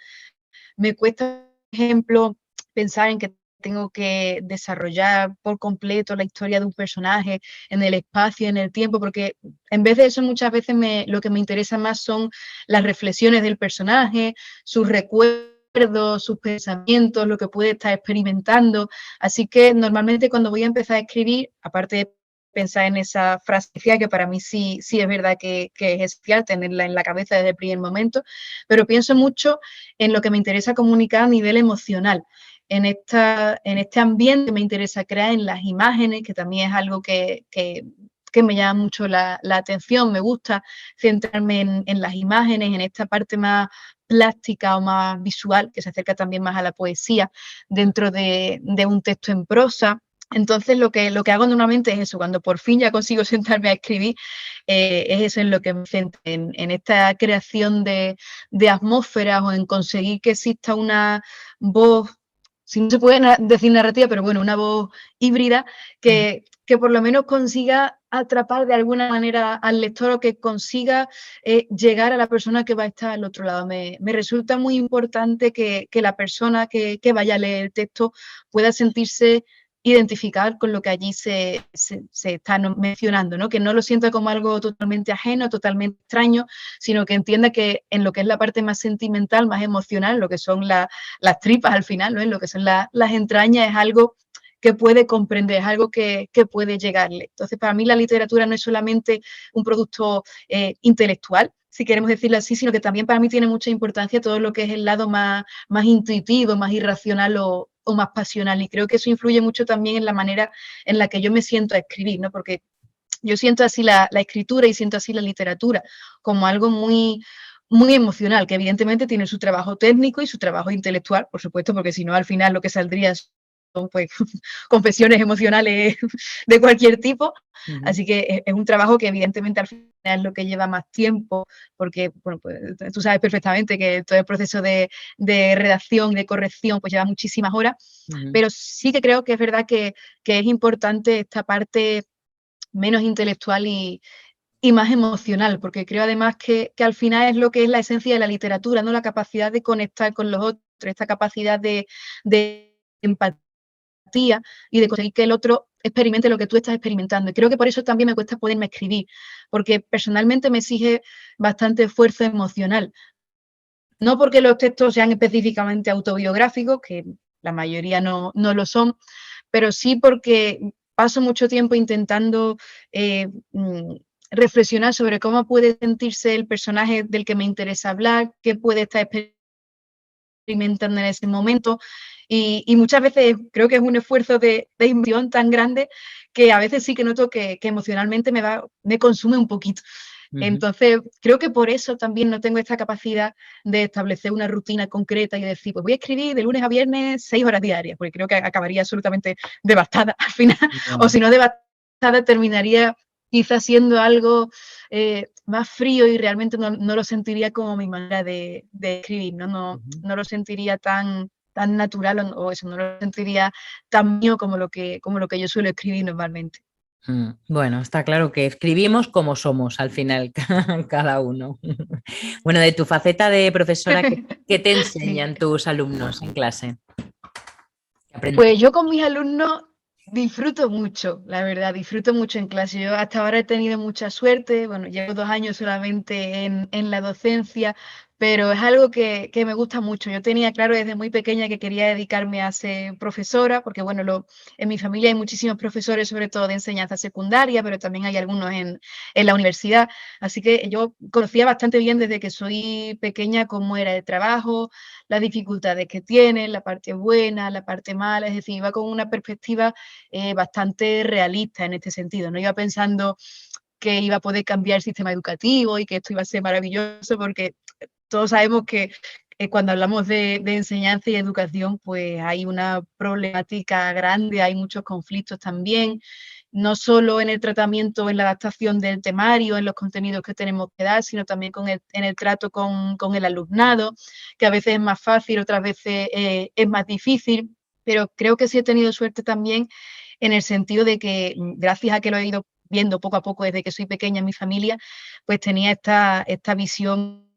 Me cuesta, por ejemplo, pensar en que tengo que desarrollar por completo la historia de un personaje en el espacio, en el tiempo, porque en vez de eso muchas veces lo que me interesa más son las reflexiones del personaje, sus recuerdos, sus pensamientos, lo que puede estar experimentando. Así que normalmente cuando voy a empezar a escribir, aparte de pensar en esa frase que para mí sí es verdad que es esencial tenerla en la cabeza desde el primer momento, pero pienso mucho en lo que me interesa comunicar a nivel emocional. En este ambiente me interesa crear en las imágenes, que también es algo que me llama mucho la atención. Me gusta centrarme en las imágenes, en esta parte más plástica o más visual, que se acerca también más a la poesía, dentro de un texto en prosa. Entonces lo que hago normalmente es eso, cuando por fin ya consigo sentarme a escribir, es eso en lo que me centro, en esta creación de atmósferas o en conseguir que exista una voz, si no se puede decir narrativa, pero bueno, una voz híbrida que por lo menos consiga atrapar de alguna manera al lector o que consiga llegar a la persona que va a estar al otro lado. Me resulta muy importante que la persona que vaya a leer el texto pueda sentirse identificar con lo que allí se está mencionando, ¿no? Que no lo sienta como algo totalmente ajeno, totalmente extraño, sino que entienda que en lo que es la parte más sentimental, más emocional, lo que son las tripas al final, ¿no? En lo que son las entrañas, es algo que puede comprender, es algo que puede llegarle. Entonces, para mí la literatura no es solamente un producto intelectual, si queremos decirlo así, sino que también para mí tiene mucha importancia todo lo que es el lado más intuitivo, más irracional o más pasional. Y creo que eso influye mucho también en la manera en la que yo me siento a escribir, ¿no? Porque yo siento así la escritura y siento así la literatura como algo muy emocional, que evidentemente tiene su trabajo técnico y su trabajo intelectual, por supuesto, porque si no, al final lo que saldría son pues, confesiones emocionales de cualquier tipo. Así que es un trabajo que evidentemente al final es lo que lleva más tiempo, porque bueno, pues, tú sabes perfectamente que todo el proceso de redacción y de corrección pues lleva muchísimas horas, pero sí que creo que es verdad que es importante esta parte menos intelectual y más emocional, porque creo además que al final es lo que es la esencia de la literatura, ¿no? La capacidad de conectar con los otros, esta capacidad de empatía y de conseguir que el otro experimente lo que tú estás experimentando. Y creo que por eso también me cuesta poderme escribir, porque personalmente me exige bastante esfuerzo emocional. No porque los textos sean específicamente autobiográficos, que la mayoría no lo son, pero sí porque paso mucho tiempo intentando reflexionar sobre cómo puede sentirse el personaje del que me interesa hablar, qué puede estar experimentando en ese momento. Y muchas veces creo que es un esfuerzo de inversión tan grande que a veces sí que noto que emocionalmente me consume un poquito. Entonces, creo que por eso también no tengo esta capacidad de establecer una rutina concreta y decir, pues voy a escribir de lunes a viernes 6 horas diarias, porque creo que acabaría absolutamente devastada al final, o si no devastada, terminaría quizás siendo algo más frío y realmente no lo sentiría como mi manera de escribir, no lo sentiría tan natural o eso, no lo sentiría tan mío como lo que yo suelo escribir normalmente. Bueno, está claro que escribimos como somos al final, cada uno. Bueno, de tu faceta de profesora, ¿qué te Sí. enseñan tus alumnos en clase? ¿Qué aprendes? Pues yo con mis alumnos disfruto mucho, la verdad, disfruto mucho en clase. Yo hasta ahora he tenido mucha suerte, bueno, llevo 2 años solamente en la docencia, pero es algo que me gusta mucho. Yo tenía claro desde muy pequeña que quería dedicarme a ser profesora, porque bueno, en mi familia hay muchísimos profesores, sobre todo de enseñanza secundaria, pero también hay algunos en la universidad. Así que yo conocía bastante bien desde que soy pequeña cómo era el trabajo, las dificultades que tienen, la parte buena, la parte mala, es decir, iba con una perspectiva bastante realista en este sentido, no iba pensando que iba a poder cambiar el sistema educativo y que esto iba a ser maravilloso, porque todos sabemos que cuando hablamos de enseñanza y educación, pues hay una problemática grande, hay muchos conflictos también, no solo en el tratamiento, en la adaptación del temario, en los contenidos que tenemos que dar, sino también en el trato con el alumnado, que a veces es más fácil, otras veces es más difícil, pero creo que sí he tenido suerte también en el sentido de que, gracias a que lo he ido viendo poco a poco desde que soy pequeña en mi familia, pues tenía esta visión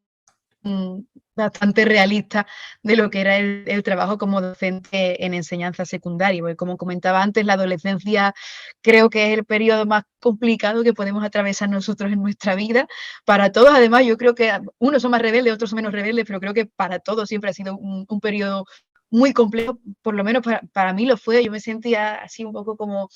mm, bastante realista de lo que era el trabajo como docente en enseñanza secundaria, porque como comentaba antes, la adolescencia creo que es el periodo más complicado que podemos atravesar nosotros en nuestra vida. Para todos, además, yo creo que unos son más rebeldes, otros son menos rebeldes, pero creo que para todos siempre ha sido un periodo muy complejo, por lo menos para mí lo fue. Yo me sentía así un poco como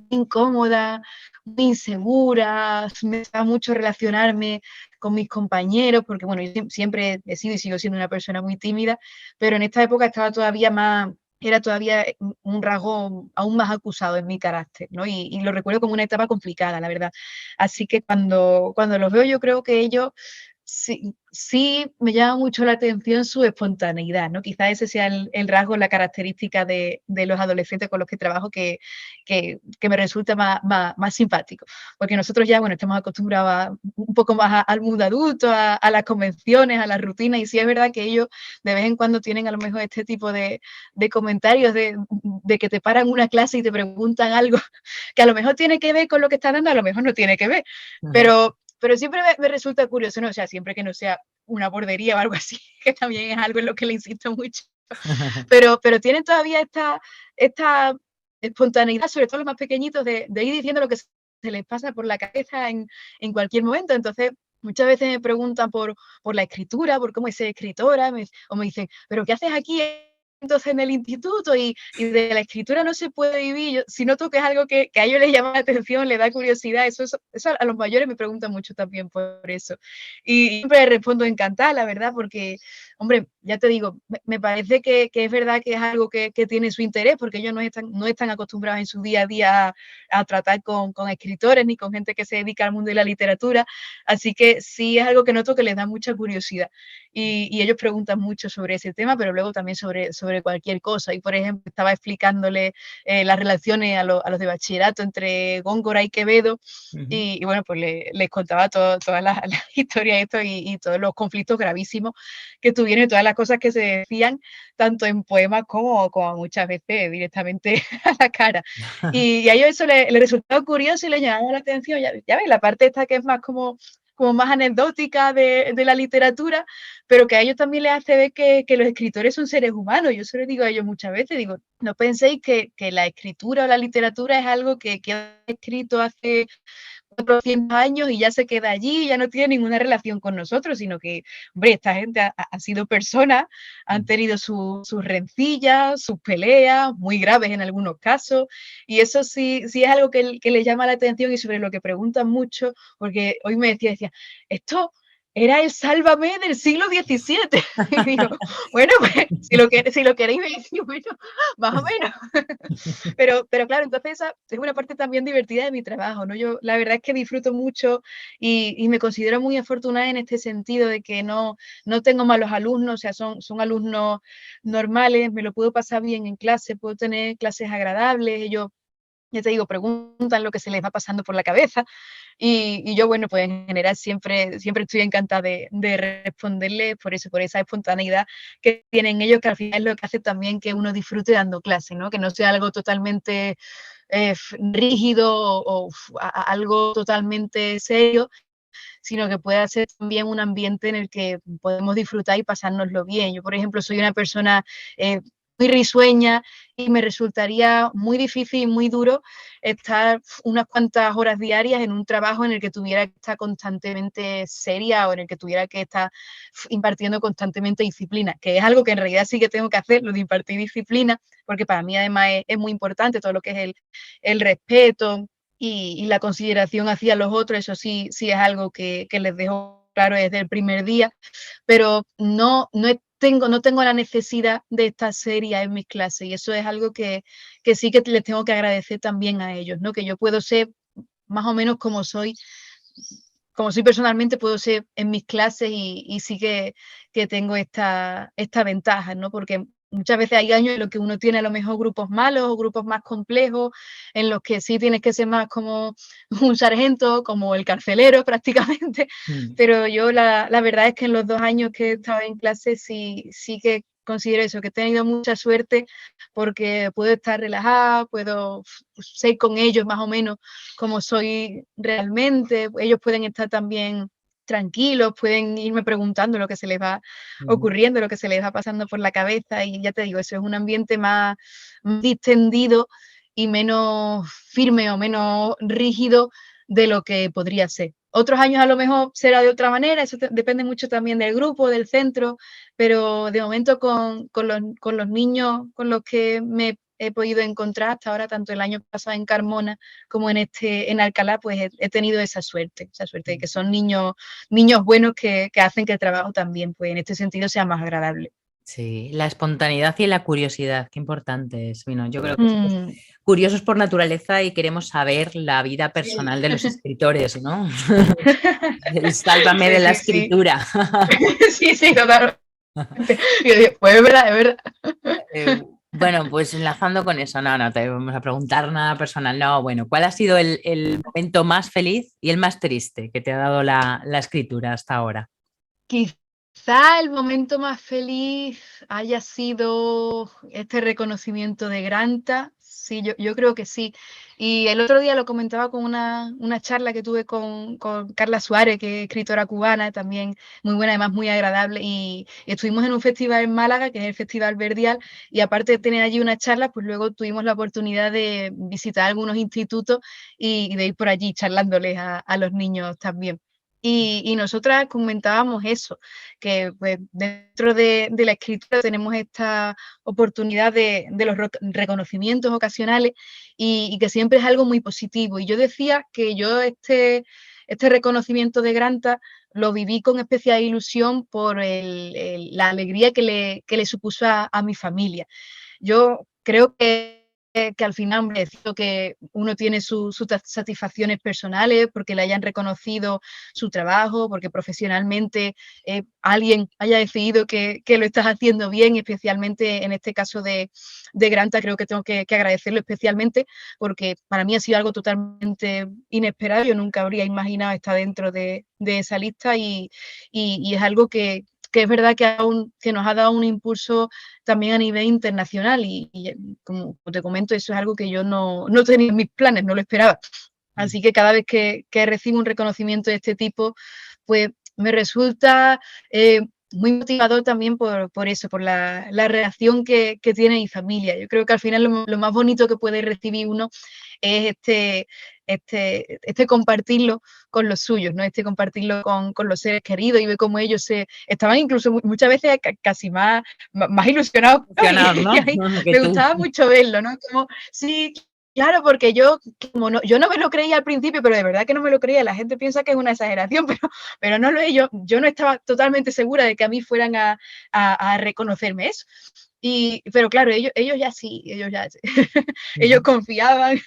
incómoda, muy insegura, me gustaba mucho relacionarme con mis compañeros, porque bueno, yo siempre he sido y sigo siendo una persona muy tímida, pero en esta época estaba todavía más, era todavía un rasgo aún más acusado en mi carácter, ¿no? Y lo recuerdo como una etapa complicada, la verdad. Así que cuando los veo, yo creo que ellos sí me llama mucho la atención su espontaneidad, ¿no? Quizás ese sea el rasgo, la característica de los adolescentes con los que trabajo que me resulta más simpático. Porque nosotros ya, bueno, estamos acostumbrados un poco más al mundo adulto, a las convenciones, a las rutinas, y sí es verdad que ellos de vez en cuando tienen a lo mejor este tipo de comentarios de que te paran una clase y te preguntan algo que a lo mejor tiene que ver con lo que están dando, a lo mejor no tiene que ver, pero siempre me resulta curioso, ¿no? O sea, siempre que no sea una bordería o algo así, que también es algo en lo que le insisto mucho. Pero tienen todavía esta espontaneidad, sobre todo los más pequeñitos, de ir diciendo lo que se les pasa por la cabeza en cualquier momento. Entonces, muchas veces me preguntan por la escritura, por cómo es ser escritora, o me dicen, ¿pero qué haces aquí entonces en el instituto? Y de la escritura no se puede vivir. Si noto que es algo que a ellos les llama la atención, les da curiosidad, eso a los mayores me preguntan mucho también por eso. Y siempre respondo encantada, la verdad, porque hombre, ya te digo, me parece que es verdad que es algo que tiene su interés, porque ellos no están acostumbrados en su día a día a tratar con escritores ni con gente que se dedica al mundo de la literatura, así que sí es algo que noto que les da mucha curiosidad. Y ellos preguntan mucho sobre ese tema, pero luego también sobre cualquier cosa. Y por ejemplo, estaba explicándole las relaciones a los de bachillerato entre Góngora y Quevedo, y bueno, pues les contaba todas las historias esto y todos los conflictos gravísimos que tuvieron y todas las cosas que se decían, tanto en poemas como muchas veces directamente a la cara. Y a ellos eso le resultaba curioso y le llamaba la atención. Ya ves, la parte esta que es más como más anecdótica de la literatura, pero que a ellos también les hace ver que los escritores son seres humanos. Yo se lo digo a ellos muchas veces, digo, no penséis que la escritura o la literatura es algo que ha escrito hace 400 años y ya se queda allí, ya no tiene ninguna relación con nosotros, sino que, hombre, esta gente ha sido personas, han tenido sus rencillas, sus peleas, muy graves en algunos casos, y eso sí es algo que les llama la atención y sobre lo que preguntan mucho, porque hoy me decía, esto era el Sálvame del siglo XVII. Y digo, bueno, pues si lo queréis ver, bueno, más o menos. Pero claro, entonces esa es una parte también divertida de mi trabajo, ¿no? Yo la verdad es que disfruto mucho y me considero muy afortunada en este sentido de que no tengo malos alumnos, o sea, son alumnos normales, me lo puedo pasar bien en clase, puedo tener clases agradables, ellos, ya te digo, preguntan lo que se les va pasando por la cabeza y yo, bueno, pues en general siempre estoy encantada de responderles por eso, por esa espontaneidad que tienen ellos, que al final es lo que hace también que uno disfrute dando clase, ¿no? Que no sea algo totalmente rígido o algo totalmente serio, sino que pueda ser también un ambiente en el que podemos disfrutar y pasárnoslo bien. Yo, por ejemplo, soy una persona muy risueña y me resultaría muy difícil y muy duro estar unas cuantas horas diarias en un trabajo en el que tuviera que estar constantemente seria o en el que tuviera que estar impartiendo constantemente disciplina, que es algo que en realidad sí que tengo que hacer, lo de impartir disciplina, porque para mí además es muy importante todo lo que es el respeto y la consideración hacia los otros, eso sí es algo que les dejo claro desde el primer día, pero no tengo la necesidad de estar seria en mis clases y eso es algo que sí que les tengo que agradecer también a ellos, ¿no? Que yo puedo ser más o menos como soy personalmente, puedo ser en mis clases y sí que tengo esta ventaja, ¿no? Porque muchas veces hay años en los que uno tiene a lo mejor grupos malos o grupos más complejos, en los que sí tienes que ser más como un sargento, como el carcelero prácticamente, pero yo la verdad es que en los 2 años que he estado en clase sí que considero eso, que he tenido mucha suerte porque puedo estar relajada, puedo ser con ellos más o menos como soy realmente, ellos pueden estar también tranquilos, pueden irme preguntando lo que se les va ocurriendo, lo que se les va pasando por la cabeza y ya te digo, eso es un ambiente más distendido y menos firme o menos rígido de lo que podría ser. Otros años a lo mejor será de otra manera, eso depende mucho también del grupo, del centro, pero de momento con los niños con los que me he podido encontrar hasta ahora, tanto el año pasado en Carmona como en Alcalá, pues he tenido esa suerte de que son niños buenos que hacen que el trabajo también, pues en este sentido, sea más agradable. Sí, la espontaneidad y la curiosidad, qué importante es. Bueno, yo creo que somos Mm. curiosos por naturaleza y queremos saber la vida personal de los escritores, ¿no? El sálvame de Sí, la sí, sí. escritura. Sí, sí, totalmente. Y yo digo, pues es verdad, es verdad. Eh, bueno, pues enlazando con eso, no te vamos a preguntar nada personal. No, bueno, ¿cuál ha sido el momento más feliz y el más triste que te ha dado la escritura hasta ahora? Quizá el momento más feliz haya sido este reconocimiento de Granta. Sí, yo creo que sí. Y el otro día lo comentaba con una charla que tuve con Carla Suárez, que es escritora cubana, también muy buena, además muy agradable. Y estuvimos en un festival en Málaga, que es el Festival Verdial, y aparte de tener allí una charla, pues luego tuvimos la oportunidad de visitar algunos institutos y de ir por allí charlándoles a los niños también. Y nosotras comentábamos eso, que pues, dentro de la escritura tenemos esta oportunidad de los reconocimientos ocasionales y que siempre es algo muy positivo. Y yo decía que yo este reconocimiento de Granta lo viví con especial ilusión por la alegría que le supuso a mi familia. Yo creo que al final, hombre, es cierto que uno tiene sus satisfacciones personales porque le hayan reconocido su trabajo, porque profesionalmente alguien haya decidido que lo estás haciendo bien, especialmente en este caso de Granta, creo que tengo que agradecerlo especialmente porque para mí ha sido algo totalmente inesperado, yo nunca habría imaginado estar dentro de esa lista y es algo que es verdad que nos ha dado un impulso también a nivel internacional y como te comento, eso es algo que yo no tenía en mis planes, no lo esperaba. Así que cada vez que recibo un reconocimiento de este tipo, pues me resulta muy motivador también por eso, por la reacción que tiene mi familia. Yo creo que al final lo más bonito que puede recibir uno es este compartirlo con los suyos, ¿no? Este compartirlo con los seres queridos y ver cómo ellos estaban incluso muchas veces casi más ilusionados que mí. Emocionado, Y ¿no? ahí Que me tú. gustaba mucho verlo, ¿no? Como, sí, claro, porque yo no me lo creía al principio, pero de verdad que no me lo creía. La gente piensa que es una exageración, pero no lo es. Yo no estaba totalmente segura de que a mí fueran a reconocerme eso. Pero claro, ellos ya sí, ellos confiaban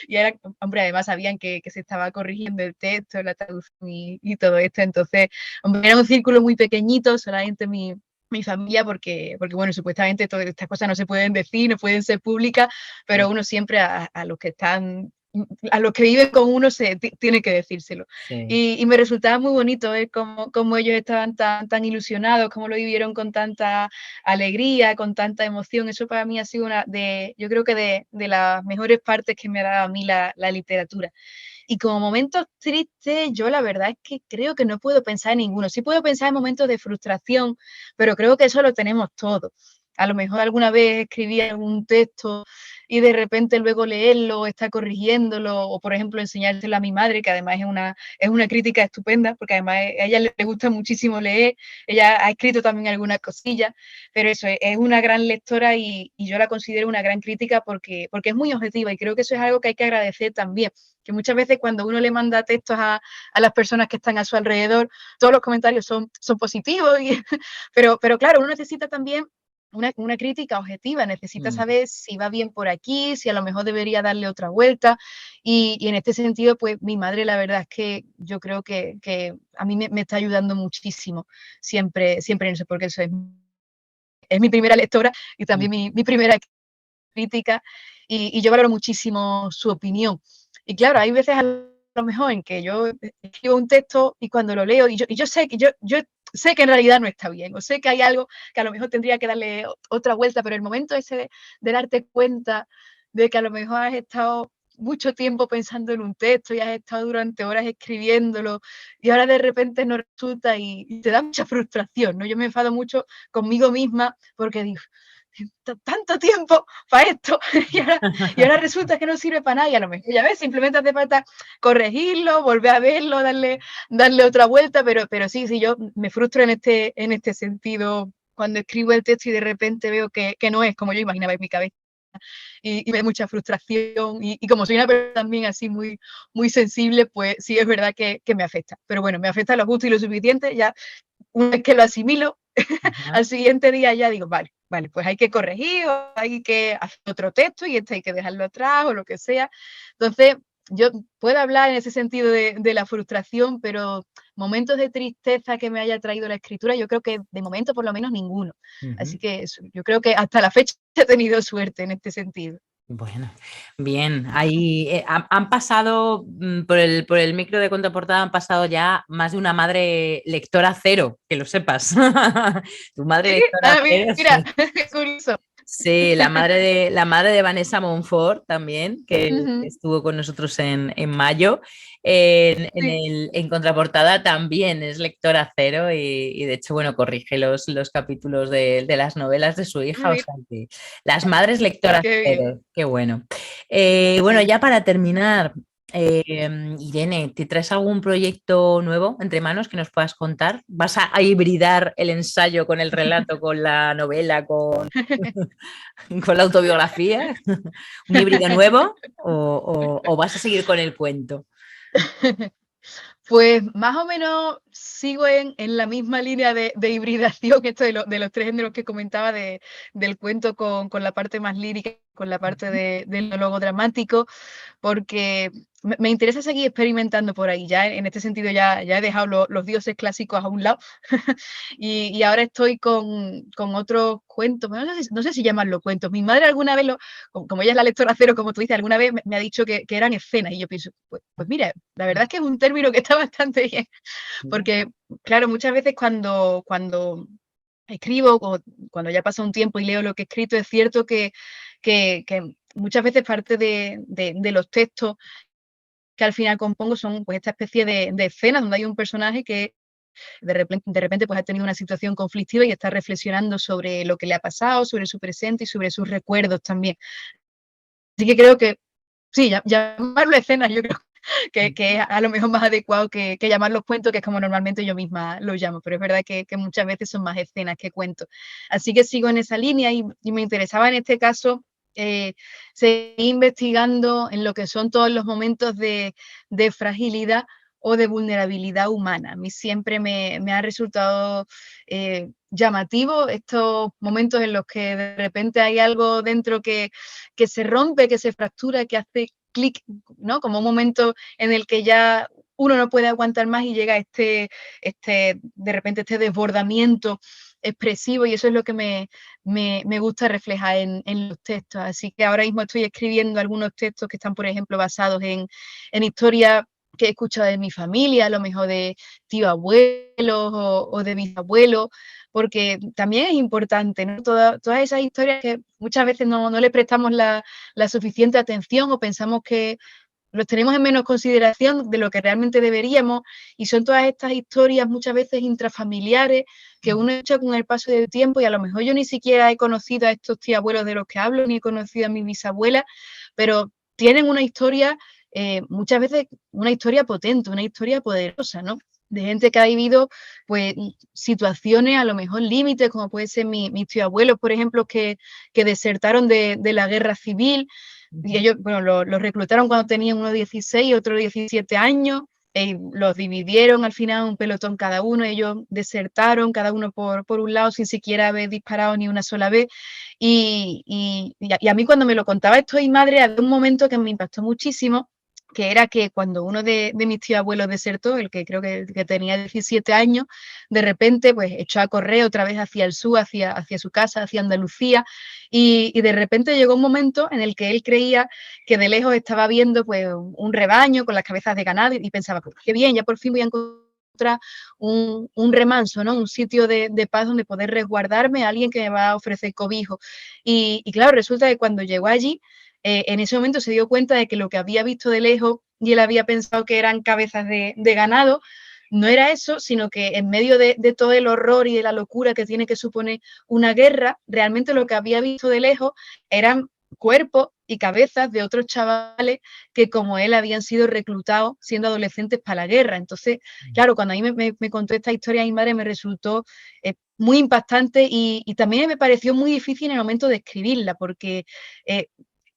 y era, hombre, además sabían que se estaba corrigiendo el texto, la traducción y todo esto. Entonces, hombre, era un círculo muy pequeñito, solamente mi familia, porque, bueno, supuestamente todas estas cosas no se pueden decir, no pueden ser públicas, pero uno siempre a los que están a los que viven con uno se tiene que decírselo. Sí. Y me resultaba muy bonito ver cómo ellos estaban tan ilusionados, cómo lo vivieron con tanta alegría, con tanta emoción. Eso para mí ha sido yo creo que de las mejores partes que me ha dado a mí la literatura. Y como momentos tristes, yo la verdad es que creo que no puedo pensar en ninguno. Sí puedo pensar en momentos de frustración, pero creo que eso lo tenemos todos. A lo mejor alguna vez escribí algún texto y de repente luego leerlo, está corrigiéndolo, o por ejemplo enseñárselo a mi madre, que además es una crítica estupenda, porque además a ella le gusta muchísimo leer, ella ha escrito también algunas cosillas, pero eso, es una gran lectora y yo la considero una gran crítica porque es muy objetiva y creo que eso es algo que hay que agradecer también, que muchas veces cuando uno le manda textos a las personas que están a su alrededor, todos los comentarios son positivos, pero claro, uno necesita también una crítica objetiva, necesita Mm. saber si va bien por aquí, si a lo mejor debería darle otra vuelta. Y en este sentido, pues mi madre, la verdad es que yo creo que a mí me está ayudando muchísimo siempre en eso, porque eso es mi primera lectora y Mm. también mi primera crítica y yo valoro muchísimo su opinión. Y claro, hay veces a lo mejor en que yo escribo un texto y cuando lo leo, y yo sé que yo sé que en realidad no está bien, o sé que hay algo que a lo mejor tendría que darle otra vuelta, pero el momento ese de darte cuenta de que a lo mejor has estado mucho tiempo pensando en un texto y has estado durante horas escribiéndolo y ahora de repente no resulta y te da mucha frustración, ¿no? Yo me enfado mucho conmigo misma porque digo, tanto tiempo para esto y ahora resulta que no sirve para nada y a lo mejor ya ves, simplemente hace falta corregirlo, volver a verlo, darle otra vuelta, pero sí, yo me frustro en este sentido cuando escribo el texto y de repente veo que no es como yo imaginaba en mi cabeza y me da mucha frustración y como soy una persona también así muy sensible, pues sí es verdad que me afecta, pero bueno, me afecta lo justo y lo suficiente, ya una vez que lo asimilo, Ajá. al siguiente día ya digo, vale, pues hay que corregir o hay que hacer otro texto y este hay que dejarlo atrás o lo que sea. Entonces, yo puedo hablar en ese sentido de la frustración, pero momentos de tristeza que me haya traído la escritura, yo creo que de momento por lo menos ninguno. Ujú. Así que eso, yo creo que hasta la fecha he tenido suerte en este sentido. Bueno, bien. Ahí han pasado por el micro de contraportada, han pasado ya más de una madre lectora cero, que lo sepas. Tu madre Sí, lectora ah, cero, mira, sí. qué curioso. Sí, la madre de Vanessa Monfort también, que Ujú, estuvo con nosotros en mayo. sí, En contraportada también es lectora cero y de hecho, bueno, corrige los capítulos de las novelas de su hija. O mira, sea que las madres lectoras qué bien. cero, qué bueno. Bueno, Sí. ya para terminar, Irene, ¿te traes algún proyecto nuevo entre manos que nos puedas contar? ¿Vas a hibridar el ensayo con el relato, con la novela, con la autobiografía? ¿Un híbrido nuevo o vas a seguir con el cuento? Pues más o menos sigo en la misma línea de hibridación, esto de los tres géneros que comentaba, del cuento con la parte más lírica, con la parte del monólogo dramático, porque me interesa seguir experimentando por ahí. Ya en este sentido ya he dejado los dioses clásicos a un lado y ahora estoy con otros cuentos, bueno, no sé si llamarlo cuentos. Mi madre alguna vez, como ella es la lectora cero, como tú dices, alguna vez me ha dicho que eran escenas y yo pienso, pues mira, la verdad es que es un término que está bastante bien, porque claro, muchas veces cuando escribo o cuando ya pasa un tiempo y leo lo que he escrito, es cierto que muchas veces parte de los textos que al final compongo son pues esta especie de escenas donde hay un personaje que de repente pues ha tenido una situación conflictiva y está reflexionando sobre lo que le ha pasado, sobre su presente y sobre sus recuerdos también. Así que creo que sí, llamarlo escenas yo creo que es a lo mejor más adecuado que llamarlos cuentos, que es como normalmente yo misma los llamo, pero es verdad que muchas veces son más escenas que cuentos. Así que sigo en esa línea y me interesaba en este caso seguir investigando en lo que son todos los momentos de fragilidad o de vulnerabilidad humana. A mí siempre me ha resultado llamativo estos momentos en los que de repente hay algo dentro que se rompe, que se fractura, que hace clic, ¿no? Como un momento en el que ya uno no puede aguantar más y llega de repente este desbordamiento expresivo, y eso es lo que me gusta reflejar en los textos. Así que ahora mismo estoy escribiendo algunos textos que están, por ejemplo, basados en historias que he escuchado de mi familia, a lo mejor de tío abuelos o de bisabuelos, porque también es importante, ¿no? Todas esas historias que muchas veces no le prestamos la suficiente atención, o pensamos que los tenemos en menos consideración de lo que realmente deberíamos, y son todas estas historias muchas veces intrafamiliares que uno echa con el paso del tiempo, y a lo mejor yo ni siquiera he conocido a estos tíos abuelos de los que hablo, ni he conocido a mi bisabuela, pero tienen una historia, muchas veces una historia potente, una historia poderosa, ¿no? De gente que ha vivido pues situaciones a lo mejor límites, como puede ser mis tíos abuelos, por ejemplo, que desertaron de la guerra civil, y ellos, bueno, los reclutaron cuando tenían uno 16 y otro 17 años, los dividieron al final un pelotón cada uno, ellos desertaron cada uno por un lado sin siquiera haber disparado ni una sola vez, y a mí cuando me lo contaba esto mi madre, había un momento que me impactó muchísimo, que era que cuando uno de mis tíos abuelos desertó, el que creo que tenía 17 años, de repente pues echó a correr otra vez hacia el sur, hacia su casa, hacia Andalucía, y de repente llegó un momento en el que él creía que de lejos estaba viendo pues un rebaño con las cabezas de ganado, y pensaba, pues qué bien, ya por fin voy a encontrar un remanso, ¿no? Un sitio de paz donde poder resguardarme, alguien que me va a ofrecer cobijo. Y claro, resulta que cuando llegó allí, en ese momento se dio cuenta de que lo que había visto de lejos y él había pensado que eran cabezas de ganado, no era eso, sino que en medio de todo el horror y de la locura que tiene que suponer una guerra, realmente lo que había visto de lejos eran cuerpos y cabezas de otros chavales que como él habían sido reclutados siendo adolescentes para la guerra. Entonces, claro, cuando a mí me contó esta historia, mi madre, me resultó muy impactante, y también me pareció muy difícil en el momento de escribirla, porque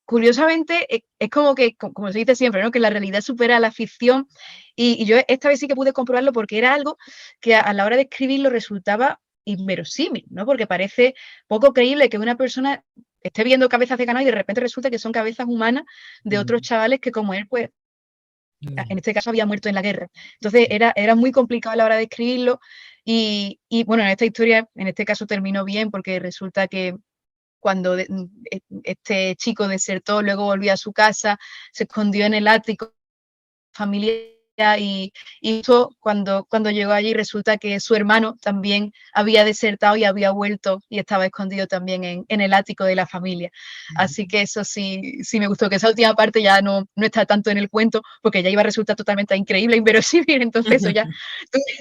curiosamente, es como que, como se dice siempre, ¿no? Que la realidad supera a la ficción, y yo esta vez sí que pude comprobarlo, porque era algo que a la hora de escribirlo resultaba inverosímil, ¿no? Porque parece poco creíble que una persona esté viendo cabezas de ganado y de repente resulta que son cabezas humanas de otros chavales que como él, pues, en este caso había muerto en la guerra. Entonces era muy complicado a la hora de escribirlo, y bueno, en esta historia, en este caso terminó bien, porque resulta que cuando este chico desertó, luego volvió a su casa, se escondió en el ático familiar, y justo cuando llegó allí resulta que su hermano también había desertado y había vuelto y estaba escondido también en el ático de la familia. Así que eso sí me gustó, que esa última parte ya no está tanto en el cuento, porque ya iba a resultar totalmente increíble, inverosímil, entonces eso ya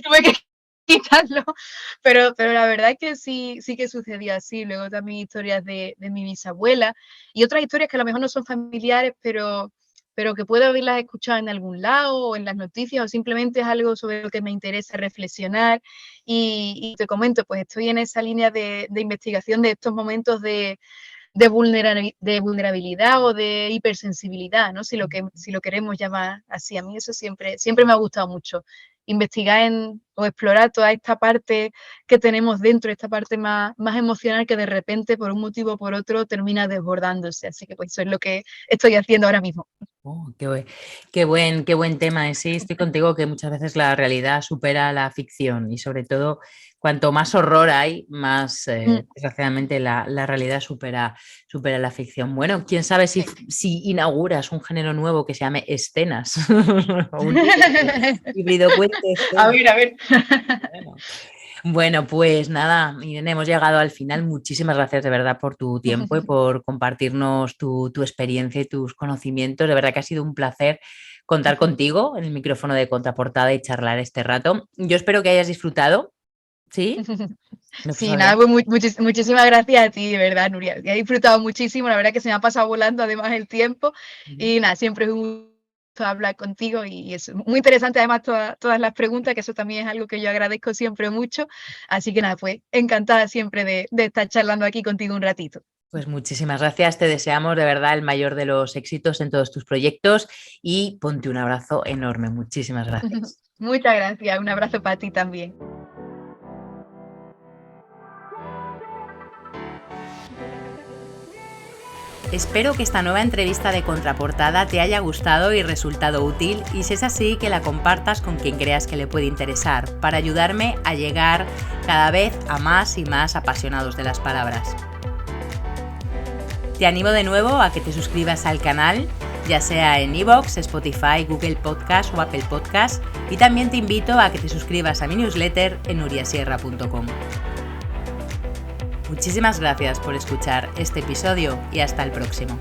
tuve que quitarlo, pero la verdad es que sí que sucedió así. Luego también historias de mi bisabuela, y otras historias que a lo mejor no son familiares, pero que puedo haberlas escuchado en algún lado o en las noticias, o simplemente es algo sobre lo que me interesa reflexionar, y te comento, pues estoy en esa línea de investigación de estos momentos de vulnerabilidad o de hipersensibilidad, ¿no? Si lo queremos llamar así. A mí eso siempre me ha gustado mucho, investigar o explorar toda esta parte que tenemos dentro, esta parte más emocional, que de repente, por un motivo o por otro, termina desbordándose. Así que pues eso es lo que estoy haciendo ahora mismo. Oh, qué buen tema. Sí, estoy contigo que muchas veces la realidad supera la ficción, y sobre todo cuanto más horror hay, más desgraciadamente la realidad supera la ficción. Bueno, quién sabe si inauguras un género nuevo que se llame escenas. Un híbrido cuento A escenas. ver, a ver. Bueno. Bueno, pues nada, Irene, hemos llegado al final. Muchísimas gracias de verdad por tu tiempo y por compartirnos tu experiencia y tus conocimientos. De verdad que ha sido un placer contar contigo en el micrófono de Contraportada y charlar este rato. Yo espero que hayas disfrutado. ¿Sí? ¿Me puedes Sí, hablar? nada, pues muchísimas gracias a ti, de verdad, Nuria. He disfrutado muchísimo, la verdad que se me ha pasado volando además el tiempo, y nada, siempre es un gusto hablar contigo, y es muy interesante además todas las preguntas, que eso también es algo que yo agradezco siempre mucho. Así que nada, pues encantada siempre de estar charlando aquí contigo un ratito. Pues muchísimas gracias. Te deseamos de verdad el mayor de los éxitos en todos tus proyectos y ponte un abrazo enorme. Muchísimas gracias. Muchas gracias, un abrazo para ti también. Espero que esta nueva entrevista de Contraportada te haya gustado y resultado útil, y si es así, que la compartas con quien creas que le puede interesar, para ayudarme a llegar cada vez a más y más apasionados de las palabras. Te animo de nuevo a que te suscribas al canal, ya sea en iVoox, Spotify, Google Podcast o Apple Podcast, y también te invito a que te suscribas a mi newsletter en nuriasierra.com. Muchísimas gracias por escuchar este episodio y hasta el próximo.